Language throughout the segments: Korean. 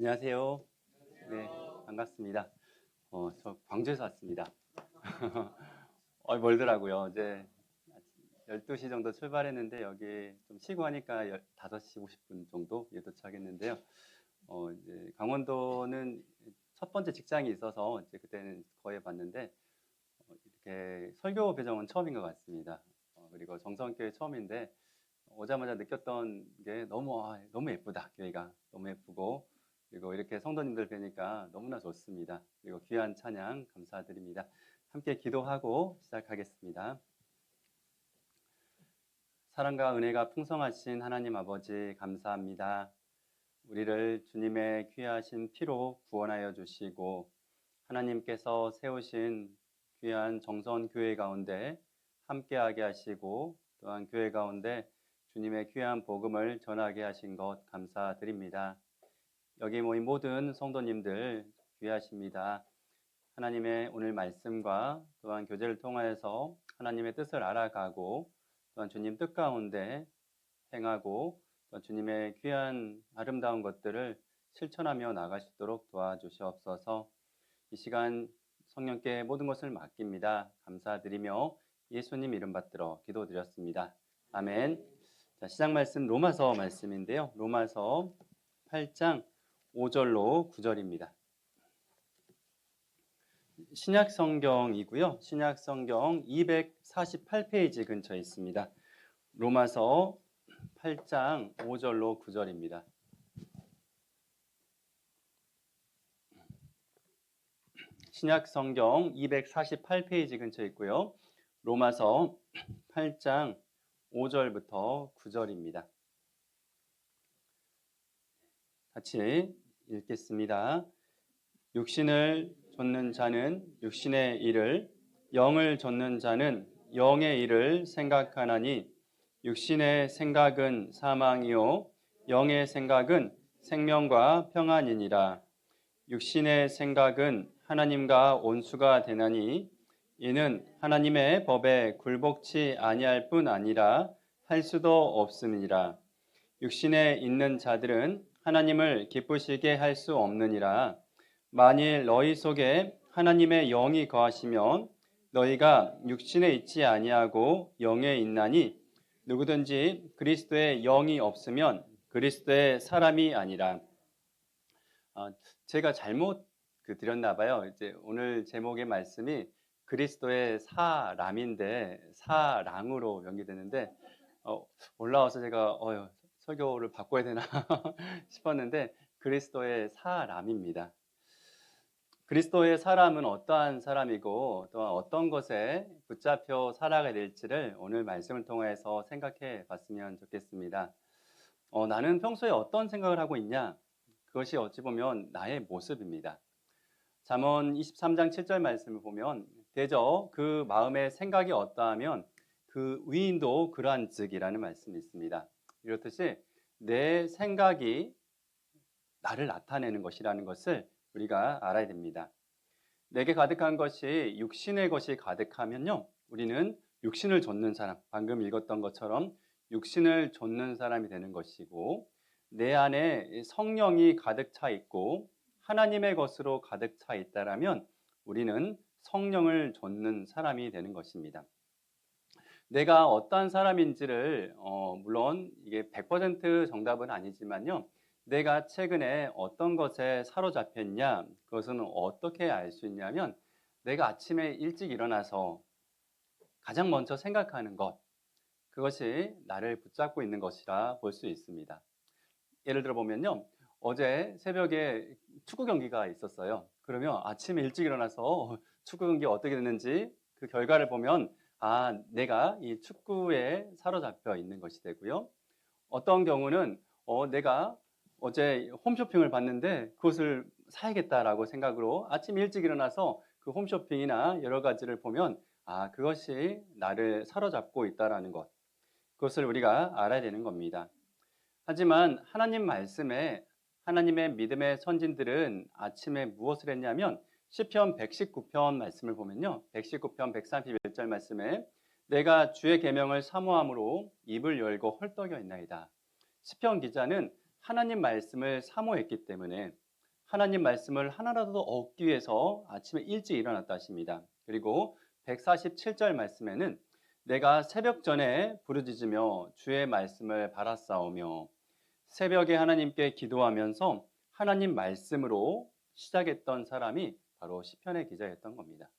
안녕하세요. 네, 반갑습니다. 저 광주에서 왔습니다. 멀더라고요. 이제 12시 정도 출발했는데 여기 좀 쉬고 하니까 5시 50분 정도에 도착했는데요. 이제 강원도는 첫 번째 직장이 있어서 이제 그때는 거의 봤는데 이렇게 설교 배정은 처음인 것 같습니다. 그리고 정성교회 처음인데 오자마자 느꼈던 게 너무 예쁘다. 교회가 너무 예쁘고 그리고 이렇게 성도님들 뵈니까 너무나 좋습니다. 그리고 귀한 찬양 감사드립니다. 함께 기도하고 시작하겠습니다. 사랑과 은혜가 풍성하신 하나님 아버지 감사합니다. 우리를 주님의 귀하신 피로 구원하여 주시고 하나님께서 세우신 귀한 정선교회 가운데 함께하게 하시고 또한 교회 가운데 주님의 귀한 복음을 전하게 하신 것 감사드립니다. 여기 모인 모든 성도님들 귀하십니다. 하나님의 오늘 말씀과 또한 교제를 통하여서 하나님의 뜻을 알아가고 또한 주님 뜻 가운데 행하고 또한 주님의 귀한 아름다운 것들을 실천하며 나갈 수 있도록 도와주시옵소서. 이 시간 성령께 모든 것을 맡깁니다. 감사드리며 예수님 이름 받들어 기도드렸습니다. 아멘. 자, 시작 말씀 로마서 말씀인데요. 로마서 8장 5절로 9절입니다. 신약 성경이고요. 신약 성경 248페이지 근처에 있습니다. 로마서 8장 5절로 9절입니다. 신약 성경 248페이지 근처에 있고요. 로마서 8장 5절부터 9절입니다. 같이 읽겠습니다. 육신을 좇는 자는 육신의 일을, 영을 좇는 자는 영의 일을 생각하나니 육신의 생각은 사망이요 영의 생각은 생명과 평안이니라. 육신의 생각은 하나님과 온수가 되나니 이는 하나님의 법에 굴복치 아니할 뿐 아니라 할 수도 없음이니라. 육신에 있는 자들은 하나님을 기쁘시게 할 수 없느니라. 만일 너희 속에 하나님의 영이 거하시면 너희가 육신에 있지 아니하고 영에 있나니 누구든지 그리스도의 영이 없으면 그리스도의 사람이 아니라. 제가 잘못 드렸나 봐요. 이제 오늘 제목의 말씀이 그리스도의 사람인데 사랑으로 연기되는데 올라와서 제가 설교를 바꿔야 되나 싶었는데 그리스도의 사람입니다. 그리스도의 사람은 어떠한 사람이고 또한 어떤 것에 붙잡혀 살아가야 될지를 오늘 말씀을 통해서 생각해 봤으면 좋겠습니다. 나는 평소에 어떤 생각을 하고 있냐? 그것이 어찌 보면 나의 모습입니다. 잠언 23장 7절 말씀을 보면 대저 그 마음의 생각이 어떠하면 그 위인도 그러한즉이라는 말씀이 있습니다. 이렇듯이 내 생각이 나를 나타내는 것이라는 것을 우리가 알아야 됩니다. 내게 가득한 것이 육신의 것이 가득하면요, 우리는 육신을 좇는 사람, 방금 읽었던 것처럼 육신을 좇는 사람이 되는 것이고, 내 안에 성령이 가득 차 있고 하나님의 것으로 가득 차 있다라면 우리는 성령을 좇는 사람이 되는 것입니다. 내가 어떠한 사람인지를 물론 이게 100% 정답은 아니지만요, 내가 최근에 어떤 것에 사로잡혔냐, 그것은 어떻게 알 수 있냐면 내가 아침에 일찍 일어나서 가장 먼저 생각하는 것, 그것이 나를 붙잡고 있는 것이라 볼 수 있습니다. 예를 들어 보면요, 어제 새벽에 축구 경기가 있었어요. 그러면 아침에 일찍 일어나서 축구 경기 어떻게 됐는지 그 결과를 보면 내가 이 축구에 사로잡혀 있는 것이 되고요. 어떤 경우는 내가 어제 홈쇼핑을 봤는데 그것을 사야겠다라고 생각으로 아침 일찍 일어나서 그 홈쇼핑이나 여러 가지를 보면 그것이 나를 사로잡고 있다라는 것, 그것을 우리가 알아야 되는 겁니다. 하지만 하나님 말씀에 하나님의 믿음의 선진들은 아침에 무엇을 했냐면 시편 119편 말씀을 보면요, 119편 131절 말씀에 내가 주의 계명을 사모함으로 입을 열고 헐떡여 있나이다. 시편 기자는 하나님 말씀을 사모했기 때문에 하나님 말씀을 하나라도 얻기 위해서 아침에 일찍 일어났다 하십니다. 그리고 147절 말씀에는 내가 새벽 전에 부르짖으며 주의 말씀을 바라싸우며 새벽에 하나님께 기도하면서 하나님 말씀으로 시작했던 사람이 바로 시편의 기자였던 겁니다.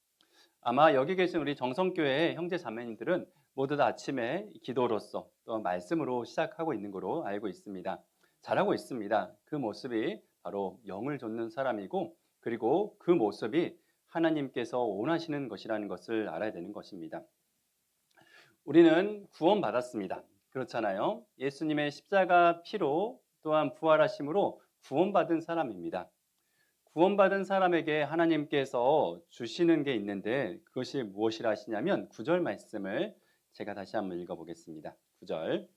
아마 여기 계신 우리 정성교회의 형제 자매님들은 모두 다 아침에 기도로서 또 말씀으로 시작하고 있는 거로 알고 있습니다. 잘하고 있습니다. 그 모습이 바로 영을 좇는 사람이고 그리고 그 모습이 하나님께서 원하시는 것이라는 것을 알아야 되는 것입니다. 우리는 구원받았습니다. 그렇잖아요. 예수님의 십자가 피로 또한 부활하심으로 구원받은 사람입니다. 구원받은 사람에게 하나님께서 주시는 게 있는데 그것이 무엇이라 하시냐면 9절 말씀을 제가 다시 한번 읽어보겠습니다. 9절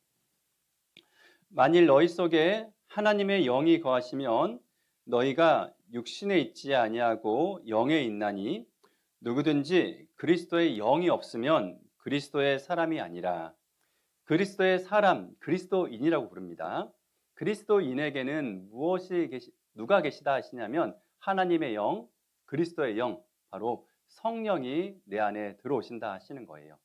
만일 너희 속에 하나님의 영이 거하시면 너희가 육신에 있지 아니하고 영에 있나니 누구든지 그리스도의 영이 없으면 그리스도의 사람이 아니라 그리스도의 사람, 그리스도인이라고 부릅니다. 그리스도인에게는 누가 계시다 하시냐면 하나님의 영, 그리스도의 영, 바로 성령이 내 안에 들어오신다 하시는 거예요.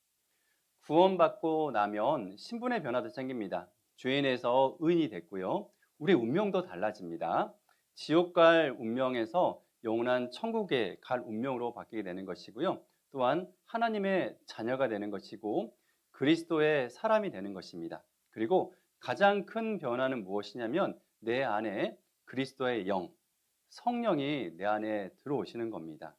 구원받고 나면 신분의 변화도 생깁니다. 죄인에서 의인이 됐고요. 우리 운명도 달라집니다. 지옥 갈 운명에서 영원한 천국에 갈 운명으로 바뀌게 되는 것이고요. 또한 하나님의 자녀가 되는 것이고 그리스도의 사람이 되는 것입니다. 그리고 가장 큰 변화는 무엇이냐면 내 안에 그리스도의 영, 성령이 내 안에 들어오시는 겁니다.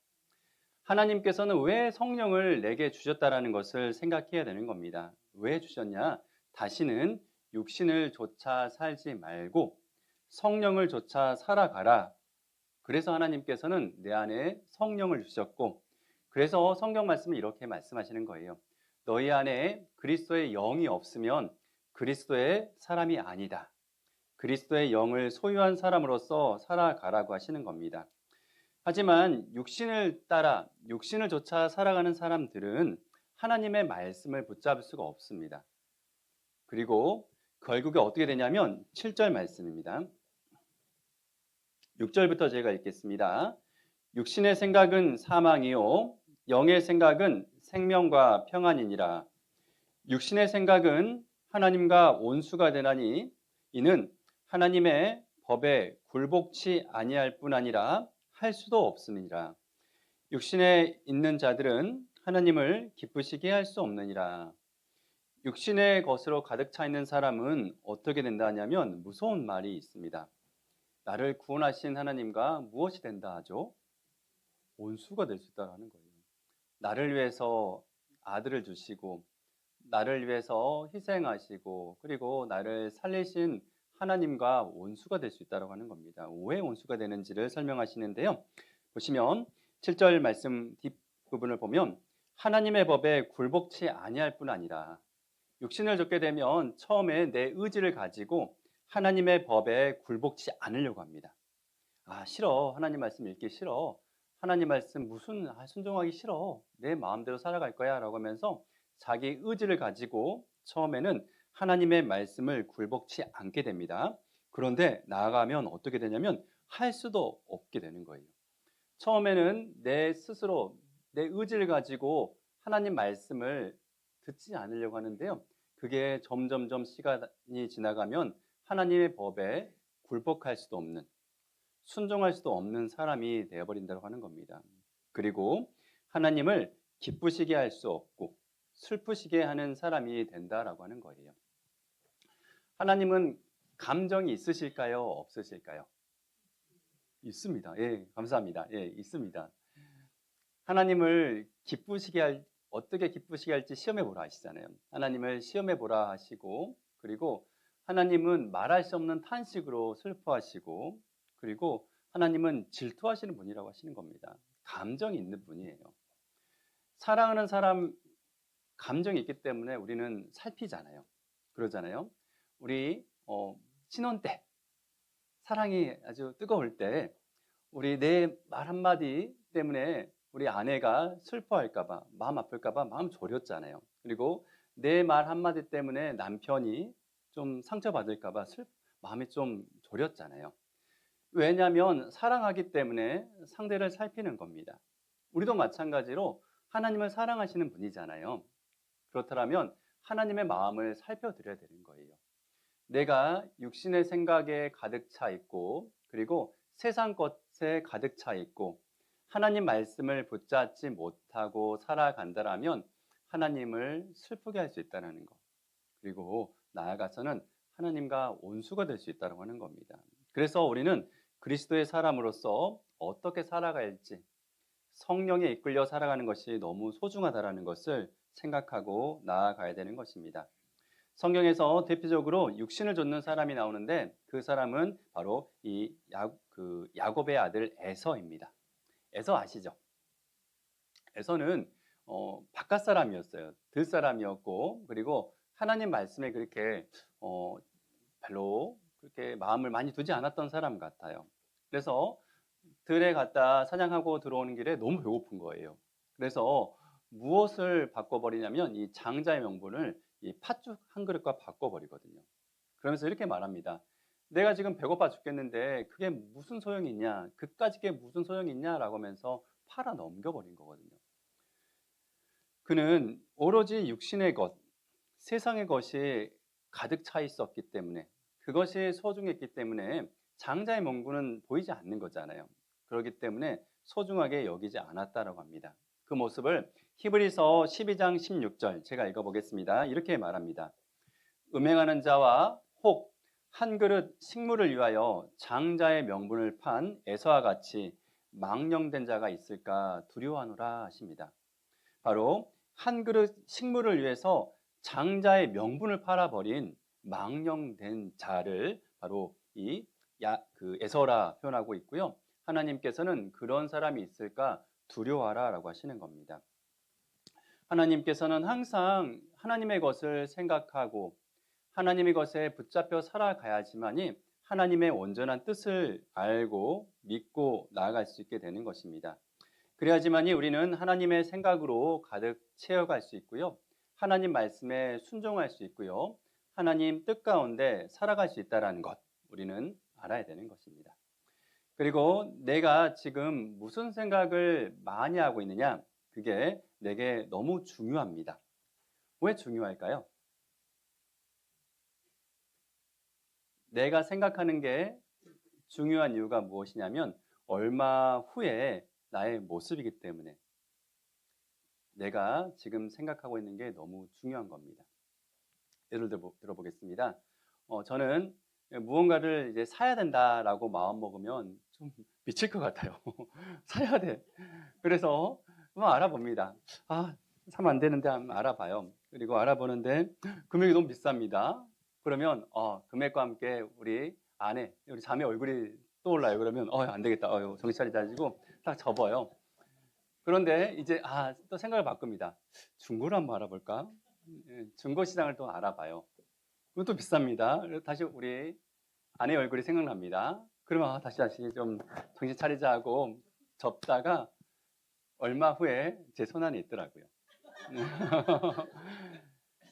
하나님께서는 왜 성령을 내게 주셨다라는 것을 생각해야 되는 겁니다. 왜 주셨냐? 다시는 육신을 조차 살지 말고 성령을 조차 살아가라. 그래서 하나님께서는 내 안에 성령을 주셨고 그래서 성경 말씀을 이렇게 말씀하시는 거예요. 너희 안에 그리스도의 영이 없으면 그리스도의 사람이 아니다. 그리스도의 영을 소유한 사람으로서 살아가라고 하시는 겁니다. 하지만 육신을 따라 육신을 쫓아 살아가는 사람들은 하나님의 말씀을 붙잡을 수가 없습니다. 그리고 결국에 어떻게 되냐면 7절 말씀입니다. 6절부터 제가 읽겠습니다. 육신의 생각은 사망이요 영의 생각은 생명과 평안이니라. 육신의 생각은 하나님과 원수가 되나니 이는 하나님의 법에 굴복치 아니할 뿐 아니라 할 수도 없음이니라. 육신에 있는 자들은 하나님을 기쁘시게 할 수 없느니라. 육신의 것으로 가득 차 있는 사람은 어떻게 된다 하냐면 무서운 말이 있습니다. 나를 구원하신 하나님과 무엇이 된다 하죠? 원수가 될 수 있다는 거예요. 나를 위해서 아들을 주시고 나를 위해서 희생하시고 그리고 나를 살리신 하나님과 원수가 될 수 있다고 하는 겁니다. 왜 원수가 되는지를 설명하시는데요. 보시면 7절 말씀 뒷부분을 보면 하나님의 법에 굴복치 아니할 뿐 아니라 육신을 좇게 되면 처음에 내 의지를 가지고 하나님의 법에 굴복치 않으려고 합니다. 아 싫어. 하나님 말씀 읽기 싫어. 하나님 말씀 무슨 순종하기 싫어. 내 마음대로 살아갈 거야 라고 하면서 자기 의지를 가지고 처음에는 하나님의 말씀을 굴복치 않게 됩니다. 그런데 나아가면 어떻게 되냐면 할 수도 없게 되는 거예요. 처음에는 내 스스로 내 의지를 가지고 하나님 말씀을 듣지 않으려고 하는데요. 그게 점점점 시간이 지나가면 하나님의 법에 굴복할 수도 없는 순종할 수도 없는 사람이 되어버린다고 하는 겁니다. 그리고 하나님을 기쁘시게 할 수 없고 슬프시게 하는 사람이 된다라고 하는 거예요. 하나님은 감정이 있으실까요? 없으실까요? 있습니다. 예, 감사합니다. 예, 있습니다. 하나님을 어떻게 기쁘시게 할지 시험해 보라 하시잖아요. 하나님을 시험해 보라 하시고 그리고 하나님은 말할 수 없는 탄식으로 슬퍼하시고 그리고 하나님은 질투하시는 분이라고 하시는 겁니다. 감정이 있는 분이에요. 사랑하는 사람 감정이 있기 때문에 우리는 살피잖아요. 그러잖아요. 우리 신혼 때 사랑이 아주 뜨거울 때 우리 내 말 한마디 때문에 우리 아내가 슬퍼할까 봐 마음 아플까 봐 마음 졸였잖아요. 그리고 내 말 한마디 때문에 남편이 좀 상처받을까 봐 마음이 좀 졸였잖아요. 왜냐하면 사랑하기 때문에 상대를 살피는 겁니다. 우리도 마찬가지로 하나님을 사랑하시는 분이잖아요. 그렇다면 하나님의 마음을 살펴드려야 되는 거예요. 내가 육신의 생각에 가득 차 있고, 그리고 세상 것에 가득 차 있고, 하나님 말씀을 붙잡지 못하고 살아간다라면 하나님을 슬프게 할 수 있다는 것. 그리고 나아가서는 하나님과 원수가 될 수 있다고 하는 겁니다. 그래서 우리는 그리스도의 사람으로서 어떻게 살아가야 할지, 성령에 이끌려 살아가는 것이 너무 소중하다라는 것을 생각하고 나아가야 되는 것입니다. 성경에서 대표적으로 육신을 좇는 사람이 나오는데 그 사람은 바로 야곱의 아들 에서입니다. 에서 아시죠? 에서는 바깥 사람이었어요. 들 사람이었고, 그리고 하나님 말씀에 그렇게 어, 별로 그렇게 마음을 많이 두지 않았던 사람 같아요. 그래서 들에 갔다 사냥하고 들어오는 길에 너무 배고픈 거예요. 그래서 무엇을 바꿔버리냐면 이 장자의 명분을 이 팥죽 한 그릇과 바꿔버리거든요. 그러면서 이렇게 말합니다. 내가 지금 배고파 죽겠는데 그게 무슨 소용이 있냐? 그까짓 게 무슨 소용이 있냐라고 하면서 팔아 넘겨버린 거거든요. 그는 오로지 육신의 것, 세상의 것이 가득 차 있었기 때문에, 그것이 소중했기 때문에 장자의 명분은 보이지 않는 거잖아요. 그렇기 때문에 소중하게 여기지 않았다라고 합니다. 그 모습을 히브리서 12장 16절 제가 읽어보겠습니다. 이렇게 말합니다. 음행하는 자와 혹 한 그릇 식물을 위하여 장자의 명분을 판 에서와 같이 망령된 자가 있을까 두려워하노라 하십니다. 바로 한 그릇 식물을 위해서 장자의 명분을 팔아버린 망령된 자를 바로 그 에서라 표현하고 있고요. 하나님께서는 그런 사람이 있을까 두려워하라라고 하시는 겁니다. 하나님께서는 항상 하나님의 것을 생각하고 하나님의 것에 붙잡혀 살아가야지만이 하나님의 온전한 뜻을 알고 믿고 나아갈 수 있게 되는 것입니다. 그래야지만이 우리는 하나님의 생각으로 가득 채워갈 수 있고요. 하나님 말씀에 순종할 수 있고요. 하나님 뜻 가운데 살아갈 수 있다는 것 우리는 알아야 되는 것입니다. 그리고 내가 지금 무슨 생각을 많이 하고 있느냐? 그게 내게 너무 중요합니다. 왜 중요할까요? 내가 생각하는 게 중요한 이유가 무엇이냐면 얼마 후에 나의 모습이기 때문에 내가 지금 생각하고 있는 게 너무 중요한 겁니다. 예를 들어보겠습니다. 저는 무언가를 이제 사야 된다라고 마음 먹으면 좀 미칠 것 같아요. 사야 돼. 그래서 한번 알아봅니다. 아, 사면 안 되는데 한번 알아봐요. 그리고 알아보는데 금액이 너무 비쌉니다. 그러면 금액과 함께 우리 아내, 우리 자매 얼굴이 떠올라요. 그러면 안 되겠다. 정신 차리자고 딱 접어요. 그런데 이제 또 생각을 바꿉니다. 중고를 한번 알아볼까? 중고 시장을 또 알아봐요. 그것도 비쌉니다. 그래서 다시 우리 아내 얼굴이 생각납니다. 그러면 다시 좀 정신 차리자 하고 접다가 얼마 후에 제 손 안에 있더라고요.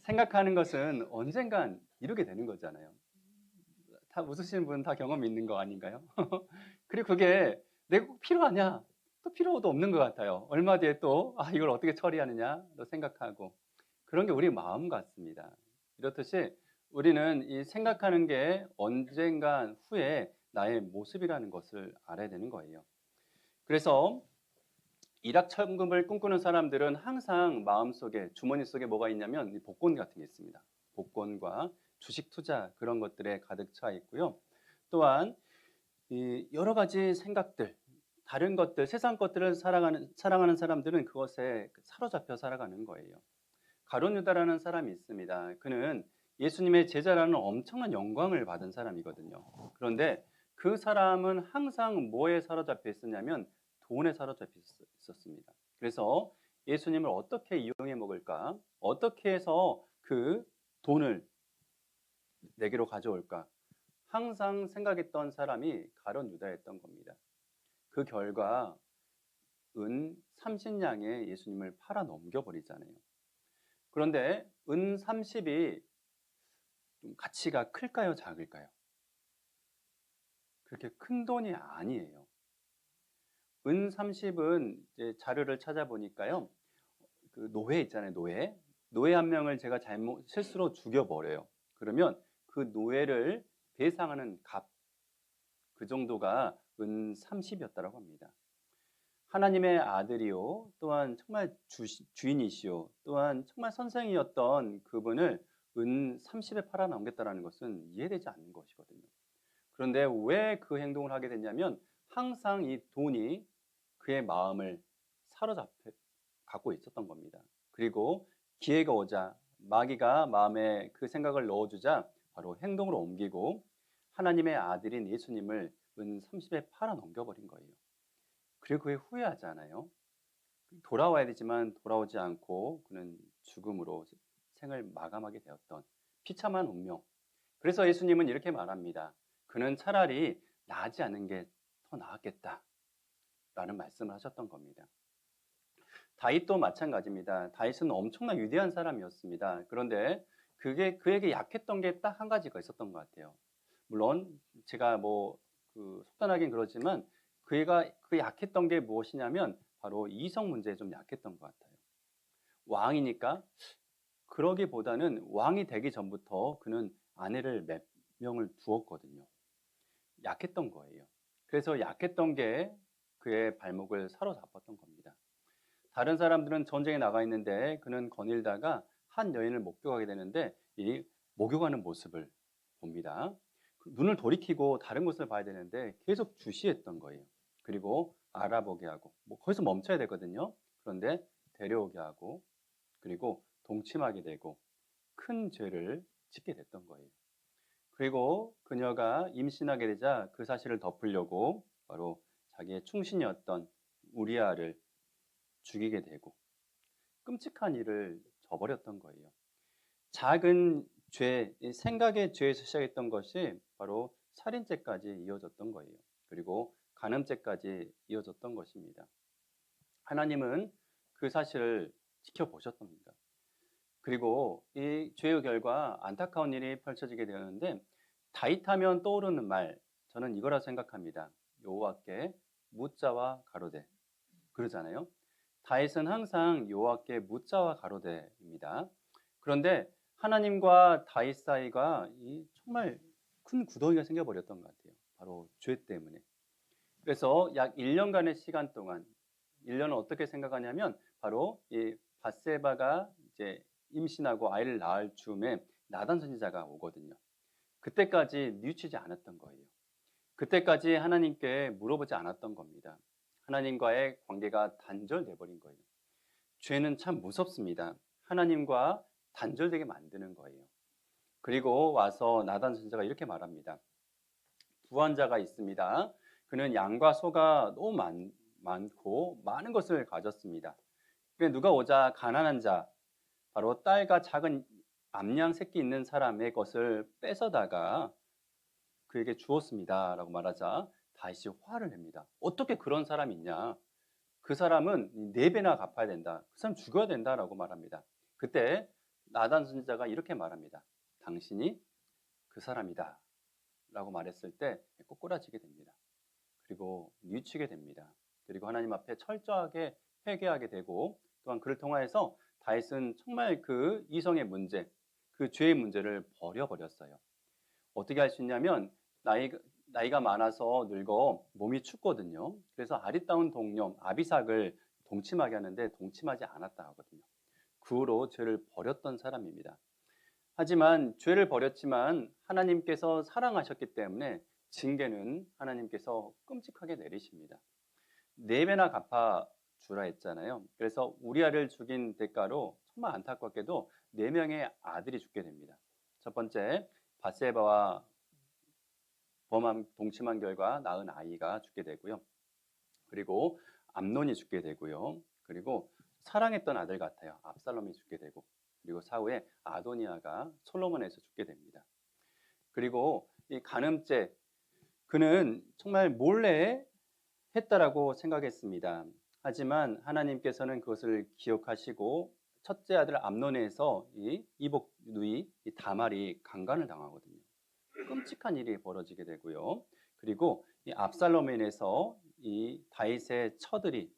생각하는 것은 언젠간 이루게 되는 거잖아요. 다 웃으시는 분 다 경험이 있는 거 아닌가요? 그리고 그게 내가 꼭 필요하냐? 또 필요도 없는 것 같아요. 얼마 뒤에 또 이걸 어떻게 처리하느냐 또 생각하고 그런 게 우리 마음 같습니다. 이렇듯이 우리는 이 생각하는 게 언젠간 후에 나의 모습이라는 것을 알아야 되는 거예요. 그래서 일확천금을 꿈꾸는 사람들은 항상 마음속에 주머니 속에 뭐가 있냐면 복권 같은 게 있습니다. 복권과 주식 투자 그런 것들에 가득 차 있고요. 또한 이 여러 가지 생각들, 다른 것들, 세상 것들을 사랑하는 사람들은 그것에 사로잡혀 살아가는 거예요. 가룟 유다라는 사람이 있습니다. 그는 예수님의 제자라는 엄청난 영광을 받은 사람이거든요. 그런데 그 사람은 항상 뭐에 사로잡혀 있었냐면 돈에 사로잡혀 있었습니다. 그래서 예수님을 어떻게 이용해 먹을까? 어떻게 해서 그 돈을 내게로 가져올까? 항상 생각했던 사람이 가룟 유다였던 겁니다. 그 결과 은 30냥에 예수님을 팔아 넘겨버리잖아요. 그런데 은 30이 좀 가치가 클까요? 작을까요? 그렇게 큰 돈이 아니에요. 은 30은 이제 자료를 찾아보니까요. 그 노예 있잖아요, 노예. 노예 한 명을 제가 잘못 실수로 죽여버려요. 그러면 그 노예를 배상하는 값, 그 정도가 은 30이었다고 합니다. 하나님의 아들이요, 또한 정말 주인이시요, 또한 정말 선생이었던 그분을 은 30에 팔아넘겼다는 것은 이해되지 않는 것이거든요. 그런데 왜 그 행동을 하게 됐냐면 항상 이 돈이 그의 마음을 사로잡혀 갖고 있었던 겁니다. 그리고 기회가 오자 마귀가 마음에 그 생각을 넣어주자 바로 행동으로 옮기고 하나님의 아들인 예수님을 은 30에 팔아 넘겨버린 거예요. 그리고 그에 후회하잖아요. 돌아와야 되지만 돌아오지 않고 그는 죽음으로 생을 마감하게 되었던 비참한 운명. 그래서 예수님은 이렇게 말합니다. 그는 차라리 나지 않은 게 더 나았겠다 라는 말씀을 하셨던 겁니다. 다윗도 마찬가지입니다. 다윗은 엄청나 위대한 사람이었습니다. 그런데 그에게 약했던 게 딱 한 가지가 있었던 것 같아요. 물론 제가 속단하긴 그러지만 그가 그 약했던 게 무엇이냐면 바로 이성 문제에 좀 약했던 것 같아요. 왕이니까 그러기보다는 왕이 되기 전부터 그는 아내를 몇 명을 두었거든요. 약했던 거예요. 그래서 약했던 게 그의 발목을 사로잡았던 겁니다. 다른 사람들은 전쟁에 나가 있는데 그는 거닐다가 한 여인을 목격하게 되는데 이 목욕하는 모습을 봅니다. 눈을 돌이키고 다른 곳을 봐야 되는데 계속 주시했던 거예요. 그리고 알아보게 하고 거기서 멈춰야 되거든요. 그런데 데려오게 하고 그리고 동침하게 되고 큰 죄를 짓게 됐던 거예요. 그리고 그녀가 임신하게 되자 그 사실을 덮으려고 바로 자기의 충신이었던 우리아를 죽이게 되고 끔찍한 일을 저버렸던 거예요. 작은 죄, 생각의 죄에서 시작했던 것이 바로 살인죄까지 이어졌던 거예요. 그리고 간음죄까지 이어졌던 것입니다. 하나님은 그 사실을 지켜보셨던 겁니다. 그리고 이 죄의 결과 안타까운 일이 펼쳐지게 되었는데 다윗하면 떠오르는 말, 저는 이거라 생각합니다. 여호와께 묻자와 가로되 그러잖아요. 다윗은 항상 여호와께 묻자와 가로되입니다. 그런데 하나님과 다윗 사이가 정말 큰 구덩이가 생겨버렸던 것 같아요. 바로 죄 때문에. 그래서 약 1년간의 시간 동안 1년을 어떻게 생각하냐면 바로 이 밧세바가 이제 임신하고 아이를 낳을 즈음에 나단 선지자가 오거든요. 그때까지 뉘우치지 않았던 거예요. 그때까지 하나님께 물어보지 않았던 겁니다. 하나님과의 관계가 단절돼 버린 거예요. 죄는 참 무섭습니다. 하나님과 단절되게 만드는 거예요. 그리고 와서 나단 선지자가 이렇게 말합니다. 부한 자가 있습니다. 그는 양과 소가 너무 많고 많은 것을 가졌습니다. 누가 오자 가난한 자, 바로 딸과 작은 암양 새끼 있는 사람의 것을 뺏어다가 그에게 주었습니다. 라고 말하자 다윗이 화를 냅니다. 어떻게 그런 사람이 있냐? 그 사람은 4배나 갚아야 된다. 그 사람 죽어야 된다라고 말합니다. 그때 나단 선지자가 이렇게 말합니다. 당신이 그 사람이다. 라고 말했을 때 꼬꾸라지게 됩니다. 그리고 뉘우치게 됩니다. 그리고 하나님 앞에 철저하게 회개하게 되고 또한 그를 통하여서 다윗은 정말 그 이성의 문제, 그 죄의 문제를 버려버렸어요. 어떻게 할 수 있냐면 나이가 많아서 늙어 몸이 춥거든요. 그래서 아리따운 동료 아비삭을 동침하게 하는데 동침하지 않았다 하거든요. 그 후로 죄를 버렸던 사람입니다. 하지만 죄를 버렸지만 하나님께서 사랑하셨기 때문에 징계는 하나님께서 끔찍하게 내리십니다. 4배나 갚아 주라 했잖아요. 그래서 우리아를 죽인 대가로 정말 안타깝게도 4명의 아들이 죽게 됩니다. 첫 번째 밧세바와 동침한 결과 낳은 아이가 죽게 되고요. 그리고 암논이 죽게 되고요. 그리고 사랑했던 아들 같아요. 압살롬이 죽게 되고 그리고 사후에 아도니아가 솔로몬에서 죽게 됩니다. 그리고 이 간음죄 그는 정말 몰래 했다라고 생각했습니다. 하지만 하나님께서는 그것을 기억하시고 첫째 아들 암논에서 이 이복 누이 이 다말이 강간을 당하거든요. 끔찍한 일이 벌어지게 되고요. 그리고 이 압살롬에 인해서 이 다윗의 처들이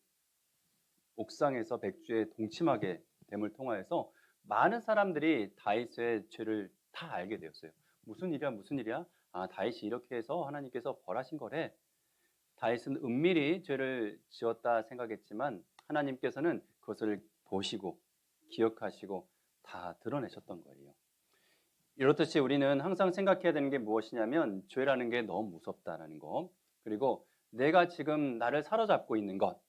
옥상에서 백주에 동침하게 됨을 통하여서 많은 사람들이 다윗의 죄를 다 알게 되었어요. 무슨 일이야, 무슨 일이야? 아, 다윗이 이렇게 해서 하나님께서 벌하신 거래. 다윗은 은밀히 죄를 지었다 생각했지만 하나님께서는 그것을 보시고 기억하시고 다 드러내셨던 거예요. 이렇듯이 우리는 항상 생각해야 되는 게 무엇이냐면 죄라는 게 너무 무섭다라는 거. 그리고 내가 지금 나를 사로잡고 있는 것.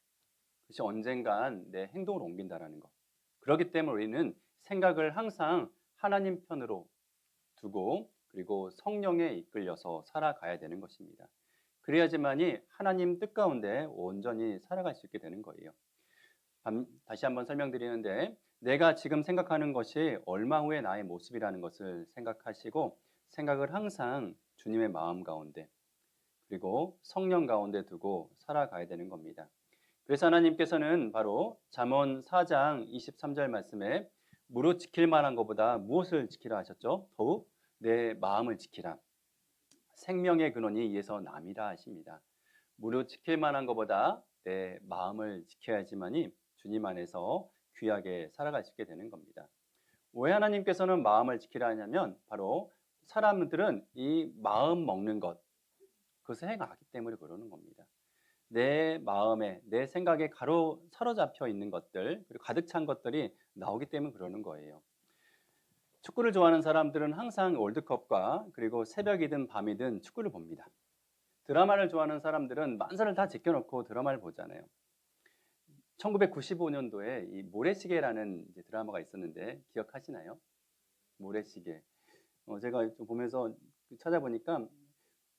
그것이 언젠간 내 행동을 옮긴다라는 것. 그렇기 때문에 우리는 생각을 항상 하나님 편으로 두고 그리고 성령에 이끌려서 살아가야 되는 것입니다. 그래야지만이 하나님 뜻 가운데 온전히 살아갈 수 있게 되는 거예요. 다시 한번 설명드리는데 내가 지금 생각하는 것이 얼마 후에 나의 모습이라는 것을 생각하시고 생각을 항상 주님의 마음 가운데 그리고 성령 가운데 두고 살아가야 되는 겁니다. 그래서 하나님께서는 바로 잠언 4장 23절 말씀에 무릇 지킬 만한 것보다 무엇을 지키라 하셨죠? 더욱 내 마음을 지키라. 생명의 근원이 이에서 남이라 하십니다. 무릇 지킬 만한 것보다 내 마음을 지켜야지만이 주님 안에서 귀하게 살아갈 수 있게 되는 겁니다. 왜 하나님께서는 마음을 지키라 하냐면 바로 사람들은 이 마음 먹는 것 그것을 행하기 때문에 그러는 겁니다. 내 마음에 내 생각에 사로잡혀 있는 것들 그리고 가득 찬 것들이 나오기 때문에 그러는 거예요. 축구를 좋아하는 사람들은 항상 월드컵과 그리고 새벽이든 밤이든 축구를 봅니다. 드라마를 좋아하는 사람들은 만사를 다 제껴놓고 드라마를 보잖아요. 1995년도에 이 모래시계라는 이제 드라마가 있었는데 기억하시나요? 모래시계. 제가 좀 보면서 찾아보니까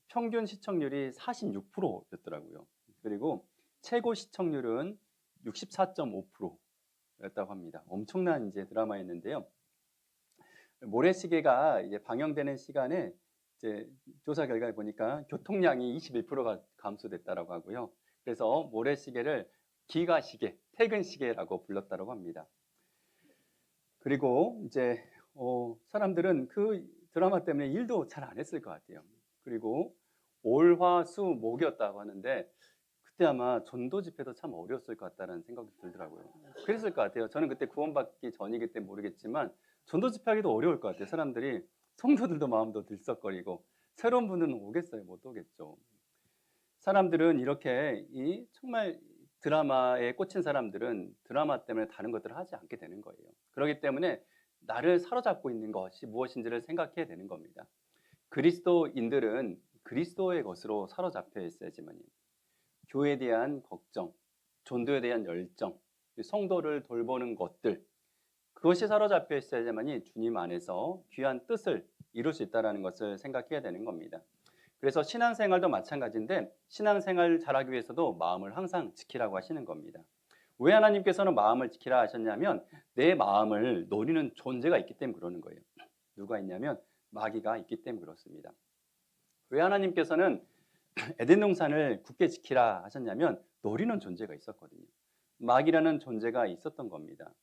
평균 시청률이 46%였더라고요. 그리고 최고 시청률은 64.5%였다고 합니다. 엄청난 이제 드라마였는데요. 모래시계가 이제 방영되는 시간에 이제 조사 결과를 보니까 교통량이 21%가 감소됐다라고 하고요. 그래서 모래시계를 기가시계, 퇴근시계라고 불렀다고 합니다. 그리고 이제 사람들은 그 드라마 때문에 일도 잘 안 했을 것 같아요. 그리고 올, 화, 수, 목이었다고 하는데 그때 아마 전도 집회도 참 어려웠을 것 같다는 생각이 들더라고요. 그랬을 것 같아요. 저는 그때 구원받기 전이기 때문에 모르겠지만 전도 집회하기도 어려울 것 같아요. 사람들이 성도들도 마음도 들썩거리고 새로운 분은 오겠어요? 못 오겠죠. 사람들은 이렇게 이 정말 드라마에 꽂힌 사람들은 드라마 때문에 다른 것들을 하지 않게 되는 거예요. 그렇기 때문에 나를 사로잡고 있는 것이 무엇인지를 생각해야 되는 겁니다. 그리스도인들은 그리스도의 것으로 사로잡혀 있어야지만요. 교회에 대한 걱정, 전도에 대한 열정, 성도를 돌보는 것들 그것이 사로잡혀 있어야지만이 주님 안에서 귀한 뜻을 이룰 수 있다는 것을 생각해야 되는 겁니다. 그래서 신앙생활도 마찬가지인데 신앙생활 잘하기 위해서도 마음을 항상 지키라고 하시는 겁니다. 왜 하나님께서는 마음을 지키라 하셨냐면 내 마음을 노리는 존재가 있기 때문에 그러는 거예요. 누가 있냐면 마귀가 있기 때문에 그렇습니다. 왜 하나님께서는 에덴 동산을 굳게 지키라 하셨냐면 노리는 존재가 있었거든요. 마귀라는 존재가 있었던 겁니다.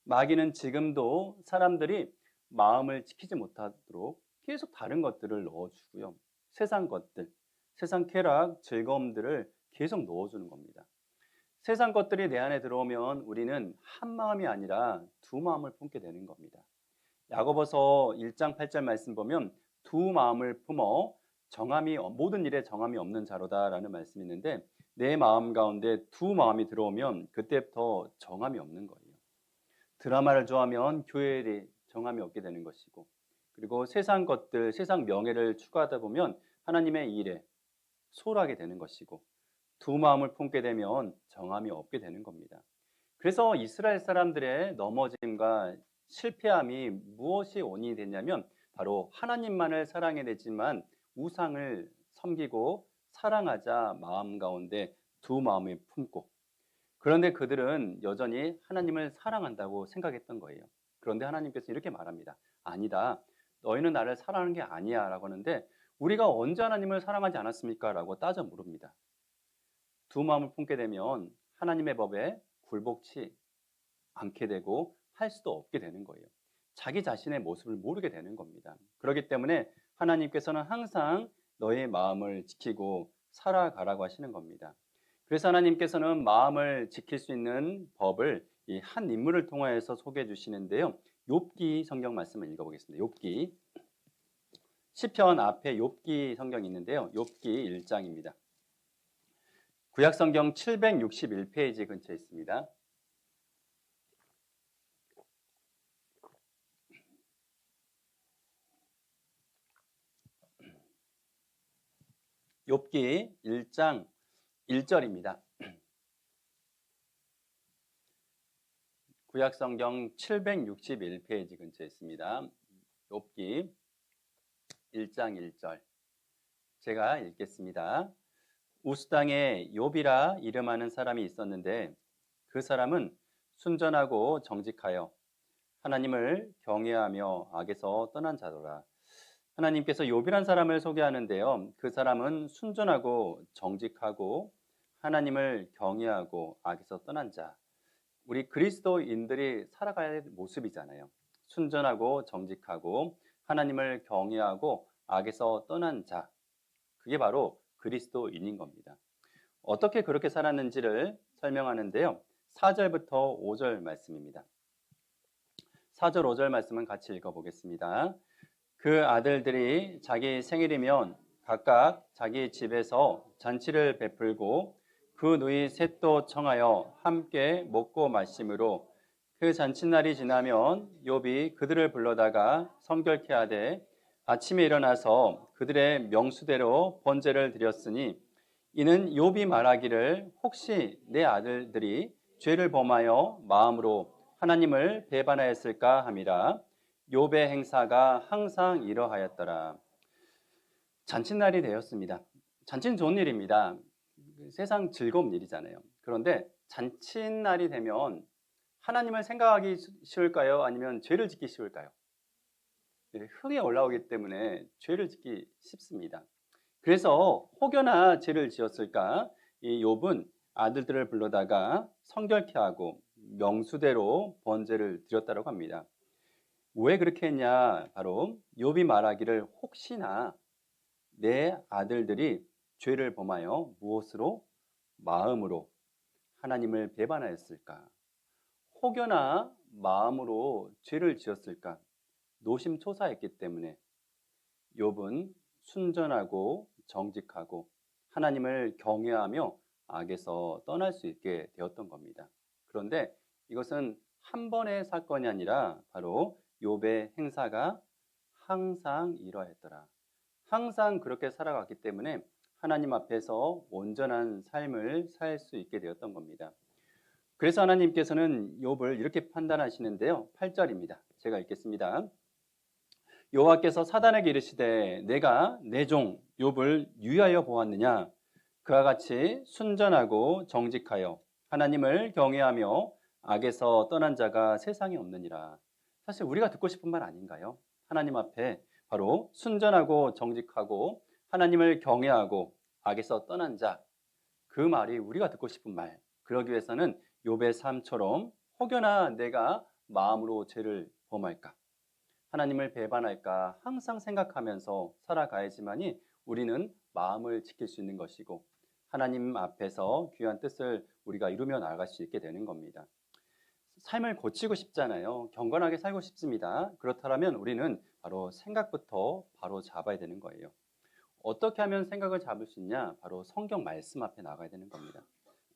마귀는 지금도 사람들이 마음을 지키지 못하도록 계속 다른 것들을 넣어주고요. 세상 것들, 세상 쾌락, 즐거움들을 계속 넣어주는 겁니다. 세상 것들이 내 안에 들어오면 우리는 한 마음이 아니라 두 마음을 품게 되는 겁니다. 야고보서 1장 8절 말씀 보면 두 마음을 품어 모든 일에 정함이 없는 자로다라는 말씀이 있는데 내 마음 가운데 두 마음이 들어오면 그때부터 정함이 없는 거예요. 드라마를 좋아하면 교회에 정함이 없게 되는 것이고 그리고 세상 것들, 세상 명예를 추구하다 보면 하나님의 일에 소홀하게 되는 것이고 두 마음을 품게 되면 정함이 없게 되는 겁니다. 그래서 이스라엘 사람들의 넘어짐과 실패함이 무엇이 원인이 됐냐면 바로 하나님만을 사랑해야 되지만 우상을 섬기고 사랑하자 마음 가운데 두 마음을 품고 그런데 그들은 여전히 하나님을 사랑한다고 생각했던 거예요. 그런데 하나님께서 이렇게 말합니다. 아니다. 너희는 나를 사랑하는 게 아니야 라고 하는데 우리가 언제 하나님을 사랑하지 않았습니까? 라고 따져 물읍니다. 두 마음을 품게 되면 하나님의 법에 굴복치 않게 되고 할 수도 없게 되는 거예요. 자기 자신의 모습을 모르게 되는 겁니다. 그렇기 때문에 하나님께서는 항상 너의 마음을 지키고 살아가라고 하시는 겁니다. 그래서 하나님께서는 마음을 지킬 수 있는 법을 이 한 인물을 통하여서 소개해 주시는데요. 욥기 성경 말씀을 읽어보겠습니다. 욥기 시편 앞에 욥기 성경이 있는데요. 욥기 1장입니다. 구약 성경 761페이지 근처에 있습니다. 욥기 1장 1절입니다. 구약 성경 761페이지 근처에 있습니다. 욥기 1장 1절. 제가 읽겠습니다. 우스 땅에 욥이라 이름하는 사람이 있었는데 그 사람은 순전하고 정직하여 하나님을 경외하며 악에서 떠난 자더라. 하나님께서 욥이란 사람을 소개하는데요. 그 사람은 순전하고 정직하고 하나님을 경외하고 악에서 떠난 자. 우리 그리스도인들이 살아가야 할 모습이잖아요. 순전하고 정직하고 하나님을 경외하고 악에서 떠난 자. 그게 바로 그리스도인인 겁니다. 어떻게 그렇게 살았는지를 설명하는데요. 4절부터 5절 말씀입니다. 4절, 5절 말씀은 같이 읽어보겠습니다. 그 아들들이 자기 생일이면 각각 자기 집에서 잔치를 베풀고 그 누이 셋도 청하여 함께 먹고 마심으로 그 잔칫날이 지나면 욥이 그들을 불러다가 성결케 하되 아침에 일어나서 그들의 명수대로 번제를 드렸으니 이는 욥이 말하기를 혹시 내 아들들이 죄를 범하여 마음으로 하나님을 배반하였을까 함이라. 욥의 행사가 항상 이러하였더라. 잔칫날이 되었습니다. 잔치는 좋은 일입니다. 세상 즐거운 일이잖아요. 그런데 잔칫날이 되면 하나님을 생각하기 쉬울까요? 아니면 죄를 짓기 쉬울까요? 흥이 올라오기 때문에 죄를 짓기 쉽습니다. 그래서 혹여나 죄를 지었을까? 이 욥은 아들들을 불러다가 성결케 하고 명수대로 번제를 드렸다고 합니다. 왜 그렇게 했냐? 바로 욥이 말하기를 혹시나 내 아들들이 죄를 범하여 무엇으로? 마음으로 하나님을 배반하였을까? 혹여나 마음으로 죄를 지었을까? 노심초사했기 때문에 욥은 순전하고 정직하고 하나님을 경외하며 악에서 떠날 수 있게 되었던 겁니다. 그런데 이것은 한 번의 사건이 아니라 바로 욥의 행사가 항상 이러했더라. 항상 그렇게 살아갔기 때문에 하나님 앞에서 온전한 삶을 살 수 있게 되었던 겁니다. 그래서 하나님께서는 욥을 이렇게 판단하시는데요. 8절입니다. 제가 읽겠습니다. 여호와께서 사단에게 이르시되 내가 내 종 욥을 유의하여 보았느냐? 그와 같이 순전하고 정직하여 하나님을 경외하며 악에서 떠난 자가 세상에 없느니라. 사실 우리가 듣고 싶은 말 아닌가요? 하나님 앞에 바로 순전하고 정직하고 하나님을 경외하고 악에서 떠난 자. 그 말이 우리가 듣고 싶은 말. 그러기 위해서는 욥의 삶처럼 혹여나 내가 마음으로 죄를 범할까? 하나님을 배반할까 항상 생각하면서 살아가야지만이 우리는 마음을 지킬 수 있는 것이고 하나님 앞에서 귀한 뜻을 우리가 이루며 나아갈 수 있게 되는 겁니다. 삶을 고치고 싶잖아요. 경건하게 살고 싶습니다. 그렇다면 우리는 바로 생각부터 바로 잡아야 되는 거예요. 어떻게 하면 생각을 잡을 수 있냐? 바로 성경 말씀 앞에 나가야 되는 겁니다.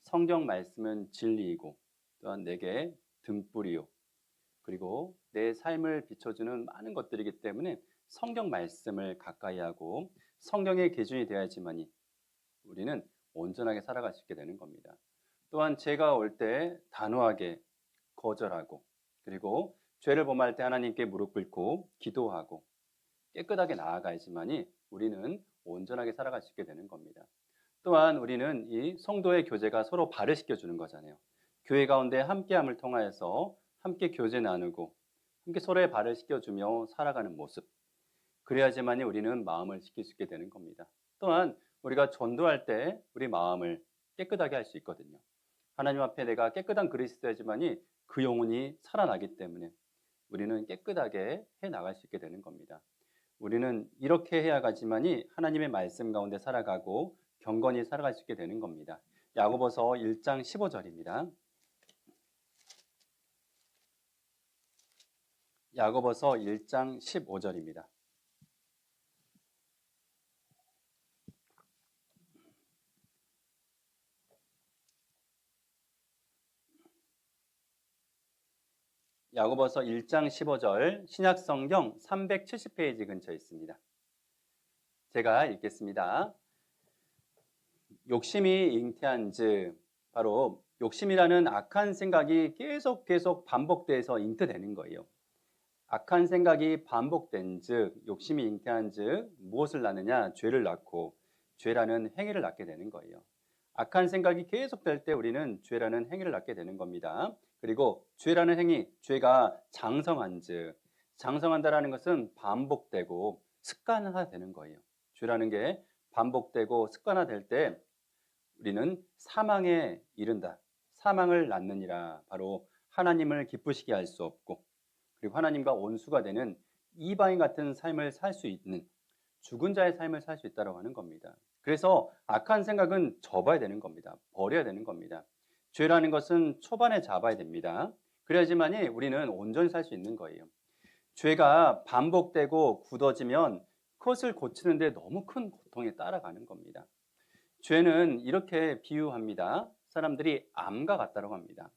성경 말씀은 진리이고 또한 내게 등불이요. 그리고 내 삶을 비춰주는 많은 것들이기 때문에 성경 말씀을 가까이 하고 성경의 기준이 되어야지만이 우리는 온전하게 살아갈 수 있게 되는 겁니다. 또한 죄가 올 때 단호하게 거절하고 그리고 죄를 범할 때 하나님께 무릎 꿇고 기도하고 깨끗하게 나아가야지만이 우리는 온전하게 살아갈 수 있게 되는 겁니다. 또한 우리는 이 성도의 교제가 서로 발을 시켜주는 거잖아요. 교회 가운데 함께함을 통하여서 함께 교제 나누고 함께 서로의 발을 씻겨주며 살아가는 모습. 그래야지만이 우리는 마음을 지킬 수 있게 되는 겁니다. 또한 우리가 전도할 때 우리 마음을 깨끗하게 할 수 있거든요. 하나님 앞에 내가 깨끗한 그리스도야지만이 그 영혼이 살아나기 때문에 우리는 깨끗하게 해 나갈 수 있게 되는 겁니다. 우리는 이렇게 해야가지만이 하나님의 말씀 가운데 살아가고 경건히 살아갈 수 있게 되는 겁니다. 야고보서 1장 15절입니다. 야고보서 1장 15절입니다. 야고보서 1장 15절 신약성경 370페이지 근처에 있습니다. 제가 읽겠습니다. 욕심이 잉태한즉, 바로 욕심이라는 악한 생각이 계속 반복돼서 잉태되는 거예요. 악한 생각이 반복된즉 욕심이 잉태한즉 무엇을 낳느냐? 죄를 낳고 죄라는 행위를 낳게 되는 거예요. 악한 생각이 계속될 때 우리는 죄라는 행위를 낳게 되는 겁니다. 그리고 죄라는 행위, 죄가 장성한즉, 장성한다라는 것은 반복되고 습관화되는 거예요. 죄라는 게 반복되고 습관화될 때 우리는 사망에 이른다. 사망을 낳느니라. 바로 하나님을 기쁘시게 할 수 없고, 그리고 하나님과 원수가 되는 이방인 같은 삶을 살 수 있는, 죽은 자의 삶을 살 수 있다고 하는 겁니다. 그래서 악한 생각은 접어야 되는 겁니다. 버려야 되는 겁니다. 죄라는 것은 초반에 잡아야 됩니다. 그래야지만이 우리는 온전히 살 수 있는 거예요. 죄가 반복되고 굳어지면 그것을 고치는데 너무 큰 고통에 따라가는 겁니다. 죄는 이렇게 비유합니다. 사람들이 암과 같다고 합니다.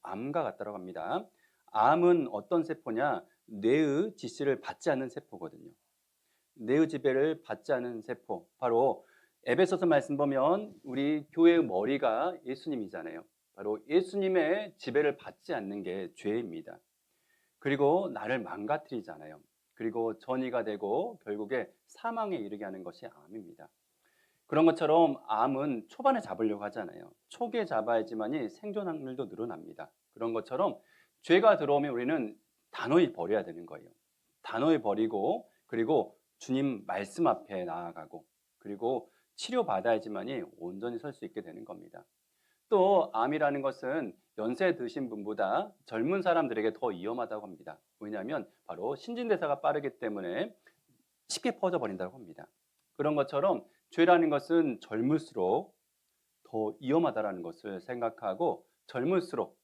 암과 같다고 합니다. 암은 어떤 세포냐? 뇌의 지시를 받지 않는 세포거든요. 뇌의 지배를 받지 않은 세포. 바로 에베소서 말씀 보면 우리 교회의 머리가 예수님이잖아요. 바로 예수님의 지배를 받지 않는 게 죄입니다. 그리고 나를 망가뜨리잖아요. 그리고 전이가 되고 결국에 사망에 이르게 하는 것이 암입니다. 그런 것처럼 암은 초반에 잡으려고 하잖아요. 초기에 잡아야지만이 생존 확률도 늘어납니다. 그런 것처럼 죄가 들어오면 우리는 단호히 버려야 되는 거예요. 단호히 버리고, 그리고 주님 말씀 앞에 나아가고, 그리고 치료받아야지만이 온전히 설 수 있게 되는 겁니다. 또 암이라는 것은 연세 드신 분보다 젊은 사람들에게 더 위험하다고 합니다. 왜냐하면 바로 신진대사가 빠르기 때문에 쉽게 퍼져버린다고 합니다. 그런 것처럼 죄라는 것은 젊을수록 더 위험하다는 것을 생각하고, 젊을수록